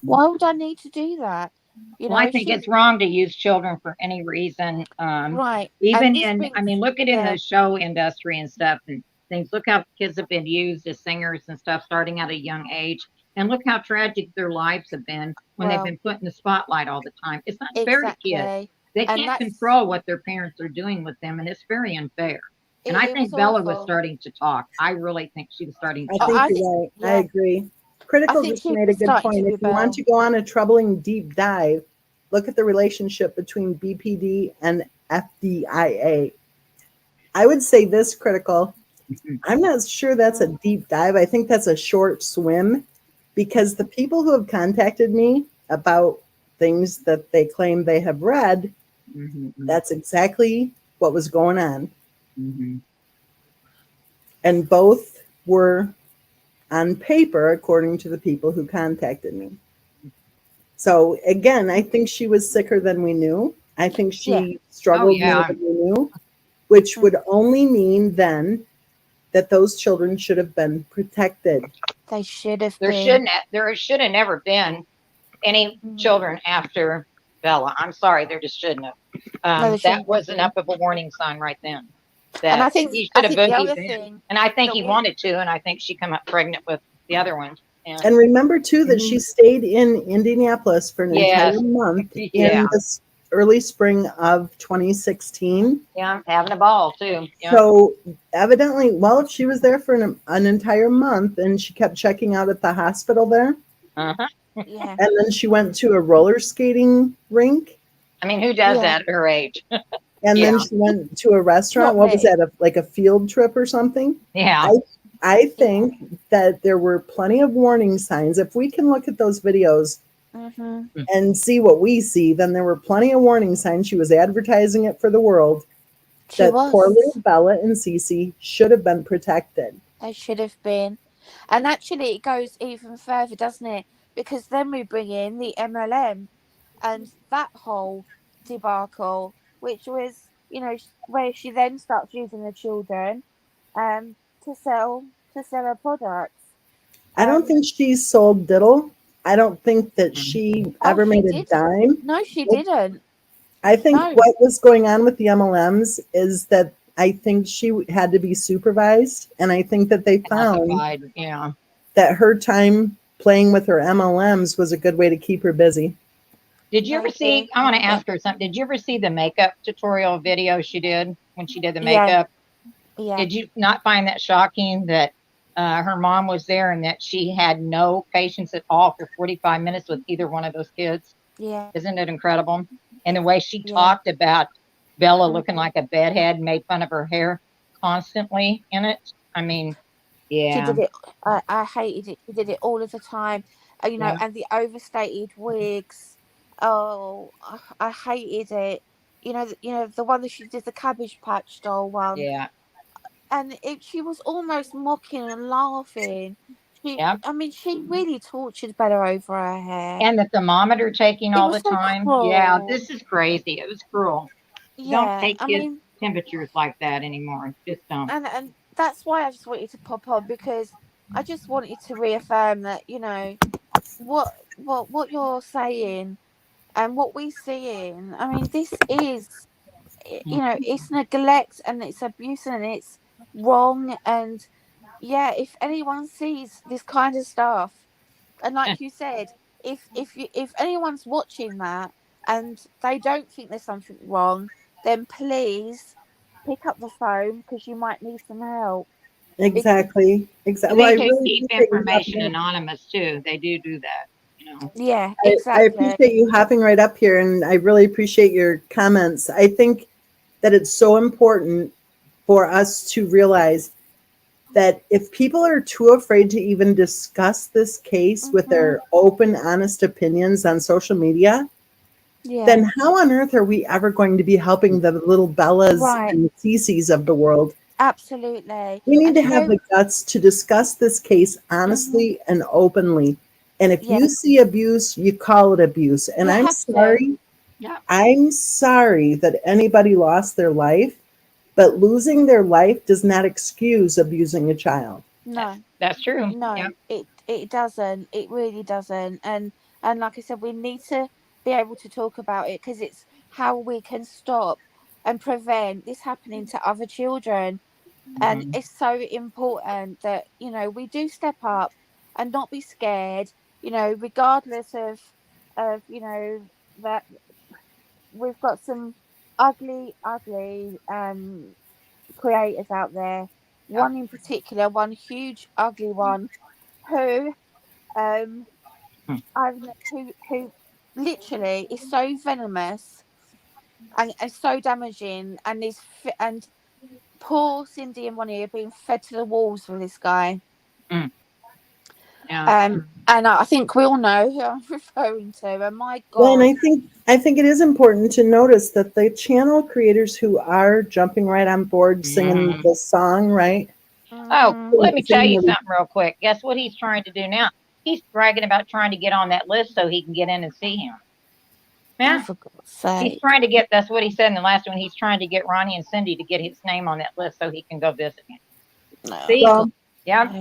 Why would I need to do that? Well, I think She it's wrong to use children for any reason. right, and Even this in, I brings mean, look at in yeah, the show industry and stuff and things. Look how kids have been used as singers and stuff starting at a young age. And look how tragic their lives have been when they've well, been put in the spotlight all the time. It's not fair to kids. exactly, They and can't that's control what their parents are doing with them, and it's very unfair. And I it think was Bella was awful. starting to talk. I really think she was starting to I talk. think I think, you're right. I yeah, agree. I Critical think just she made a was good starting to point. If you want rebel. to go on a troubling deep dive, look at the relationship between BPD and FDIA. I would say this, Critical. Mhm. I'm not sure that's a deep dive. I think that's a short swim because the people who have contacted me about things that they claim they have read, Mhm. that's exactly what was going on. Mhm. And both were on paper, according to the people who contacted me. So again, I think she was sicker than we knew. I think Yeah. she Oh struggled more yeah. than we knew, which Mm. would only mean then that those children should have been protected. They should have There been. shouldn't have, there should have never been any Mm. children after Bella. I'm sorry, there just shouldn't have. No, they That shouldn't have was been. enough of a warning sign right then. And That he I should have think the boogied other then. thing And I think that he we wanted to, and I think she come up pregnant with the other one. And And remember too that Mhm. she stayed in Indianapolis for an entire Yes, month in yeah, the early spring of 2016. yeah, I'm having a ball too. Yeah, So evidently, well, if she was there for an entire month and she kept checking out at the hospital there, uh-huh. yeah, and then she went to a roller skating rink, I mean, who does yeah, that at her age? and then Yeah, she went to a restaurant. not What was me. that? Like a field trip or something? yeah. I I Yeah. think that there were plenty of warning signs. If we can look at those videos Mm-hmm. and see what we see, then there were plenty of warning signs. She was advertising it for the world She that poor little was. Bella and Cece should have been protected. They should have been. And actually, it goes even further, doesn't it? Because then we bring in the MLM and that whole debacle, which was, where she then starts using the children to sell her products. I don't Um, think she sold diddle. I don't think that Mhm. she oh, ever she made a did. dime. No, she didn't. I think No. what was going on with the MLMs is that I think she had to be supervised, and I think that they found Pacified. Yeah. that her time playing with her MLMs was a good way to keep her busy. Did you ever see? Maybe, I want to maybe. ask her something. Did you ever see the makeup tutorial video she did when she did the Yeah, makeup? yeah, Did you not find that shocking that her mom was there and that she had no patience at all for 45 minutes with either one of those kids? yeah, Isn't it incredible? And the way she yeah. talked about Bella looking Mhm. like a bedhead and made fun of her hair constantly in it. I mean, She yeah, did it. I hated it. She did it all of the time. yeah, And the overstated wigs. Oh, I hated it. The one that she did, the Cabbage Patch doll one, yeah, and she was almost mocking and laughing. yeah. I mean, she really tortured Bella over her hair. And the thermometer taking It all was the so time. Yeah, cruel. this is crazy. It was cruel. Don't Yeah, take I kids' mean, temperatures like that anymore. Just don't. and that's why I just wanted to pop on, because I just wanted to reaffirm that what you're saying and what we're seeing. I mean, this is, Mhm. it's neglect and it's abuse and it's wrong. And yeah, if anyone sees this kind of stuff, and like you said, if anyone's watching that and they don't think there's something wrong, then please pick up the phone because you might need some help. Because Exactly. Exactly. Well, I They do really keep appreciate you information hopping. anonymous too. They do that. You know. yeah, I exactly. appreciate you hopping right up here, and I really appreciate your comments. I think that it's so important for us to realize that if people are too afraid to even discuss this case with Hmm. their open, honest opinions on social media, Yeah, then how on earth are we ever going to be helping the little Bellas right. and Cece's of the world? Absolutely. We need And to have the guts to discuss this case mhm, honestly and openly. And if yeah, you see abuse, you call it abuse. And you I'm have to. sorry. Yeah, I'm sorry that anybody lost their life, but losing their life does not excuse abusing a child. No, that's true. Yeah. no, it doesn't. It really doesn't. And like I said, we need to be able to talk about it because it's how we can stop and prevent this happening to other children. And Hmm. it's so important that we do step up and not be scared. Regardless of that we've got some ugly, ugly creators out there. One in particular, one huge ugly one, who who literally is so venomous and so damaging, and and poor Cindy and Ronnie are being fed to the wolves with this guy. Mm. Yeah. And I think we all know who I'm referring to. And my Well, and God, I think it is important to notice that the channel creators who are jumping right on board singing Mhm. the song, right? Oh, mhm, let me tell Singing you the, something real quick. Guess what he's trying to do now? He's bragging about trying to get on that list so he can get in and see him. oh, Yeah. for God's He's sake. trying to get, that's what he said in the last one. He's trying to get Ronnie and Cindy to get his name on that list so he can go visit him. Oh, See? God. well, Yeah.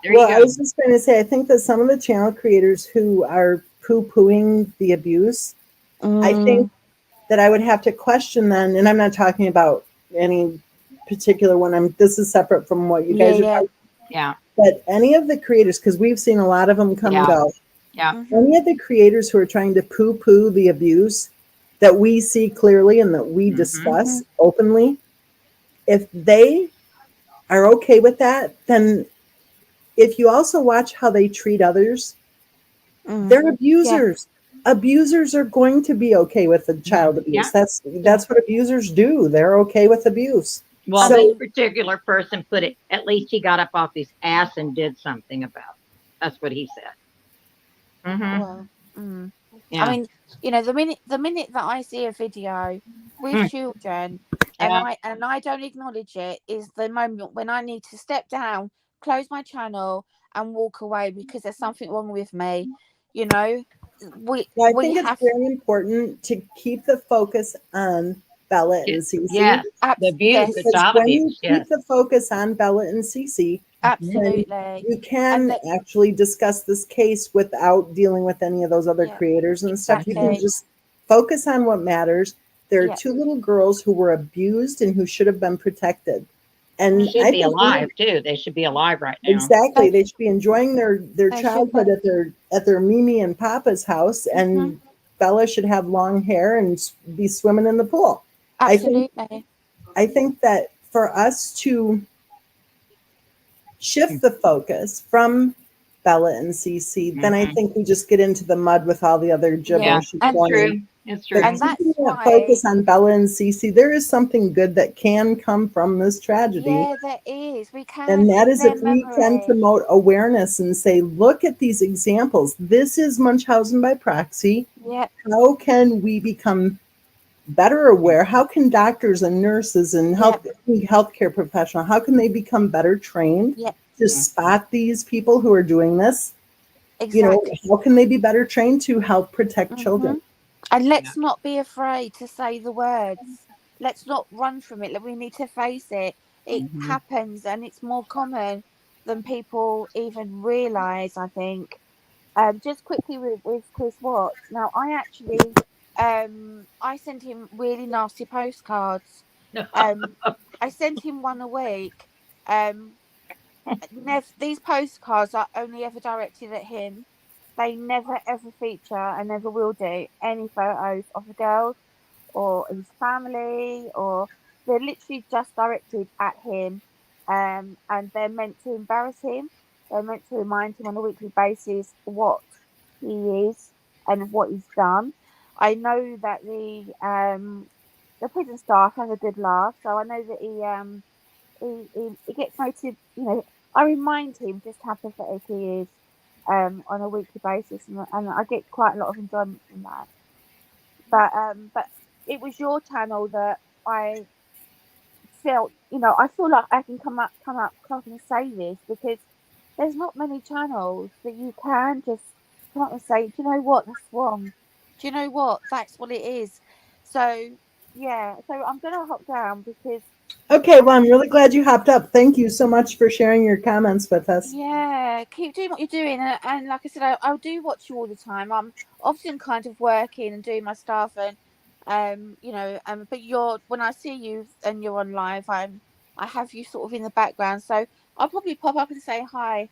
There you I go. was just going to say, I think that some of the channel creators who are poo-pooing the abuse, I think Mm, that I would have to question then, and I'm not talking about any particular one. This is separate from what you yeah, guys are yeah. talking. Yeah. But any of the creators, because we've seen a lot of them come and Yeah. go, Yeah. any of the creators who are trying to poo-poo the abuse that we see clearly and that we Mm-hmm. discuss openly, if they are okay with that, then if you also watch how they treat others, Mm, they're yeah, abusers. Abusers are going to be okay with the child abuse. Yeah. yeah. That's what abusers do. They're okay with abuse. Well, I this So mean, particular person put it, at least he got up off his ass and did something about it. That's what he said. Mm-hmm. well, mm. I Yeah. mean, the minute that I see a video with Mm. children Yeah. and I don't acknowledge it is the moment when I need to step down, close my channel, and walk away because there's something wrong with me. You know, I we think it's have very important to keep the focus on Bella Yeah. and Cece, Yes. The abuse, the yes, because child when you abuse. keep Yes. the focus on Bella and Cece, Mhm. then absolutely, you and can that actually discuss this case without dealing with any of those other yeah, creators and stuff. You can exactly, just focus on what matters. There are yeah, two little girls who were abused and who should have been protected. They And should I be think we alive too. They should be alive right now. exactly they, they should be enjoying their they should childhood at their Mimi and Papa's house, hmm and Bella should have long hair and be swimming in the pool. I think absolutely, I think that for us to shift the focus from Bella and Cece, then I Mm-hmm. think we just get into the mud with all the other yeah, Yeah, gibberish and it's going. true. It's But true. and keeping that's that why. focus on Bella and Cece, there is something good that can come from this tragedy. Yeah, there is. We And can that in is their if we can memory. promote awareness and say, look at these examples. This is Munchausen by proxy. Yep, How can we become better aware? How can doctors and nurses and yep, healthcare professionals, how can they become better trained yep, to spot these people who are doing this? You know, exactly. how can they be better trained to help protect hmm children? And Yeah. let's not be afraid to say the words. Let's not run from it. Like, we need to face it. It Mm-hmm. happens, and it's more common than people even realize, I think. Just quickly with Chris Watts. Now, I sent him really nasty postcards. Um, I sent him one a week. Um, these postcards are only ever directed at him. They never ever feature and never will do any photos of the girls or his family, or they're literally just directed at him. And they're meant to embarrass him. They're meant to remind him on a weekly basis what he is and what he's done. I know that the prison staff have a good laugh, so I know that he gets noted. I remind him just how pathetic he is on a weekly basis, and I get quite a lot of enjoyment from that. But it was your channel that I felt, I feel like I can come up and say this because there's not many channels that you can just come up and say, do you know what, that's wrong. Do you know what, that's what it is. So yeah, so I'm gonna hop down because Okay, well, I'm really glad you hopped up. Thank you so much for sharing your comments with us. yeah, keep doing what you're doing, and like I said, I do watch you all the time. I'm often kind of working and doing my stuff, and but you're when I see you and you're on live, I have you sort of in the background, so I'll probably pop up and say hi,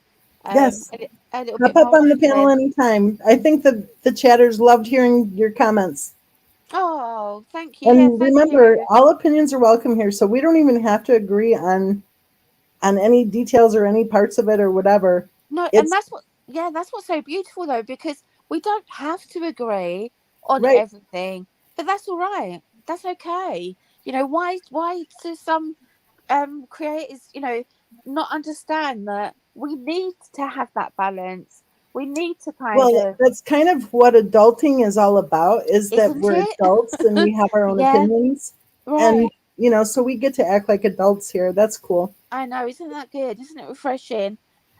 Yes, a little hop bit up more on the panel often. anytime. I think the chatters loved hearing your comments. Oh, Oh, thank you. Yeah, And thank remember, you. all opinions are welcome here, so we don't even have to agree on any details or any parts of it or whatever. No, and It's that's what's so beautiful though, because we don't have to agree on right. everything, but that's all right. That's okay. Why do some creators, not understand that we need to have that balance? We need to kind Well, of, that's kind of what adulting is all about, is that isn't we're it? adults and we have our own Yeah, opinions. And, right. so we get to act like adults here. That's cool. I know, isn't that good? Isn't it refreshing?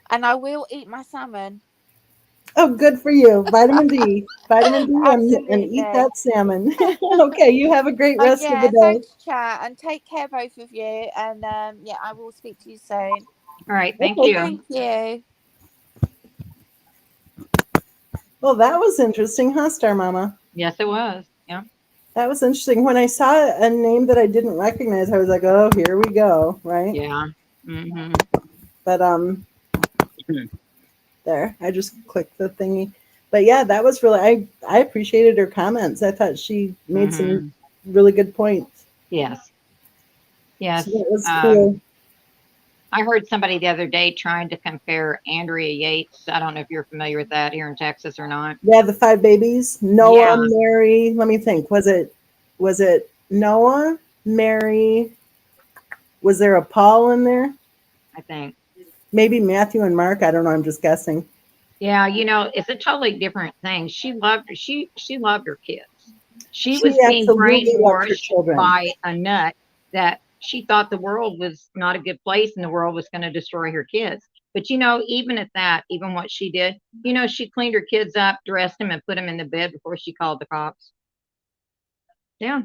And I will eat my salmon. Oh, good for you. Vitamin D. Vitamin D and eat Absolutely. that salmon. Okay, you have a great But rest of the yeah, day. thanks, chat, and take care, both of you. And yeah, I will speak to you soon. All right. Thank Okay. you. Thank you. Well, that was interesting, huh, Star Mama? Yes, it was. Yeah. That was interesting. When I saw a name that I didn't recognize, I was like, "Oh, here we go!" Right? Yeah. Mm-hmm. But there, I just clicked the thingy. But yeah, that was really. I appreciated her comments. I thought she made some Mm-hmm. really good points. Yes. So Yes. that was cool. I heard somebody the other day trying to compare Andrea Yates. I don't know if you're familiar with that here in Texas or not. Yeah, the five babies. Noah, Yeah, Mary. Let me think. Was it Noah, Mary? Was there a Paul in there? I think. Maybe Matthew and Mark. I don't know. I'm just guessing. Yeah, it's a totally different thing. She loved her kids. She She was being absolutely loved her brainwashed children. by a nut that she thought the world was not a good place and the world was going to destroy her kids. But even at that, even what she did, she cleaned her kids up, dressed them, and put them in the bed before she called the cops. Yeah,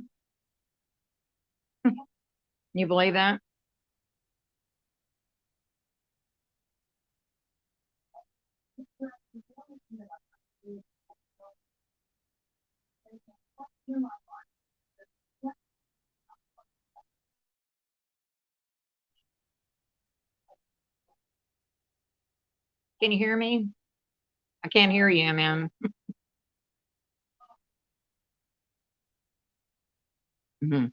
you believe that? Can you hear me? I can't hear you, ma'am. Mhm.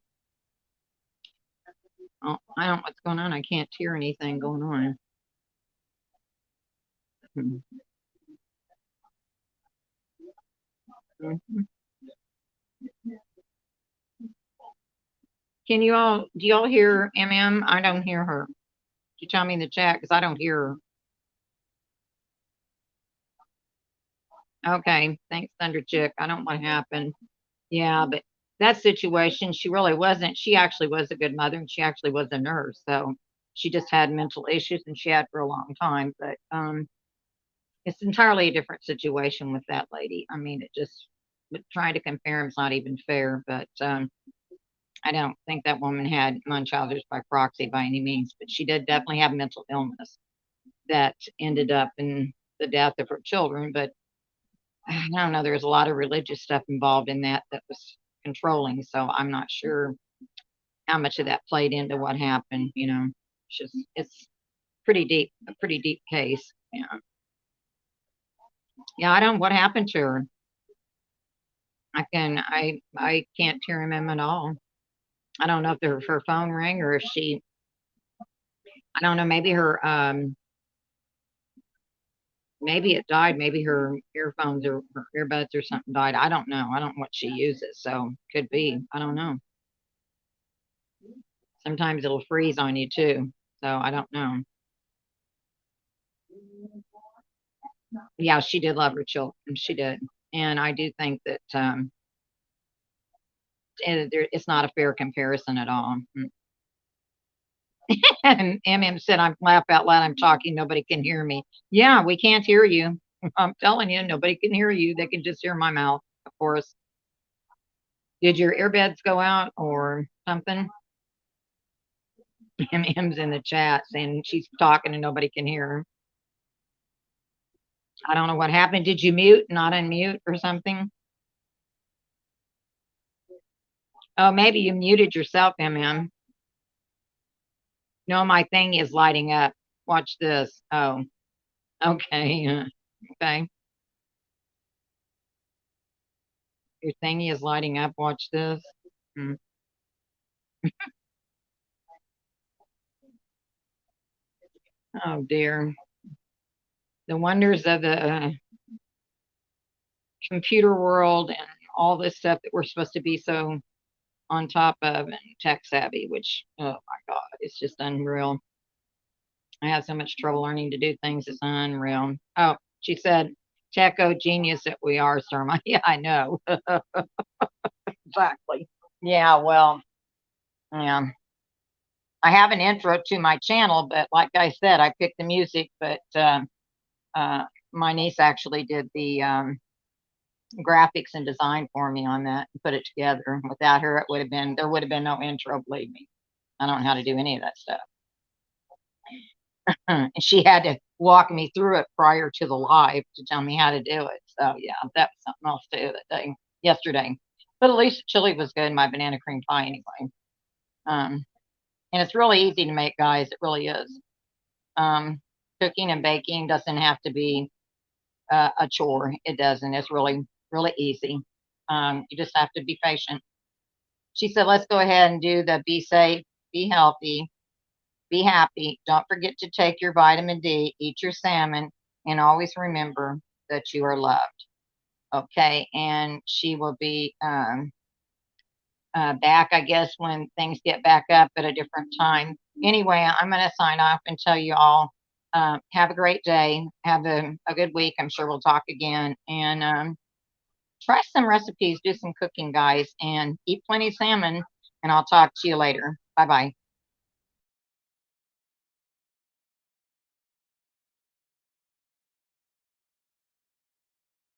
Oh, I don't know what's going on. I can't hear anything going on. Mhm. Mhm. Do y'all hear MM? I don't hear her. You tell me in the chat because I don't hear her. Okay. Thanks, Thunder Chick. I don't know what happened. Yeah, but that situation, she really wasn't. She actually was a good mother and she actually was a nurse. So she just had mental issues and she had for a long time. But it's entirely a different situation with that lady. I mean, but trying to compare them is not even fair. But I don't think that woman had Munchausen's by proxy by any means, but she did definitely have mental illness that ended up in the death of her children. But I don't know, there's a lot of religious stuff involved in that was controlling. So I'm not sure how much of that played into what happened. It's pretty deep, a pretty deep case. Yeah. Yeah, I don't what happened to her. I can't hear him at all. I don't know if her phone rang or if she I don't know, maybe it died. Maybe her earphones or her earbuds or something died. I don't know. I don't know what she uses. So could be. I don't know. Sometimes it'll freeze on you too. So I don't know. Yeah, she did love her children. She did. And I do think that it's not a fair comparison at all. And MM said, I'm laugh out loud. I'm talking. Nobody can hear me. Yeah, we can't hear you. I'm telling you, nobody can hear you. They can just hear my mouth, of course. Did your earbuds go out or something? MM's in the chat saying she's talking and nobody can hear her. I don't know what happened. Did you mute, not unmute or something? Oh, maybe you muted yourself, MM. No, my thing is lighting up. Watch this. Oh, okay. Okay. Your thingy is lighting up. Watch this. Mm. Oh dear. The wonders of the computer world and all this stuff that we're supposed to be so on top of and tech savvy, which, oh my God, it's just unreal. I have so much trouble learning to do things. It's unreal. Oh, she said, Techo genius that we are, Surma. Yeah, I know. Exactly. Yeah, well, yeah. I have an intro to my channel, but like I said, I picked the music, but my niece actually did the graphics and design for me on that and put it together. Without her, there would have been no intro, believe me. I don't know how to do any of that stuff. And she had to walk me through it prior to the live to tell me how to do it. So yeah, that was something else to do that day, yesterday. But at least the chili was good, my banana cream pie anyway. And it's really easy to make, guys. It really is. Cooking and baking doesn't have to be a chore. It doesn't. It's really, really easy. You just have to be patient. She said, let's go ahead and do the be safe, be healthy, be happy. Don't forget to take your vitamin D, eat your salmon, and always remember that you are loved. Okay. And she will be back, I guess, when things get back up at a different time. Anyway, I'm going to sign off and tell you all have a great day. Have a good week. I'm sure we'll talk again. And try some recipes, do some cooking, guys, and eat plenty of salmon. And I'll talk to you later. Bye bye.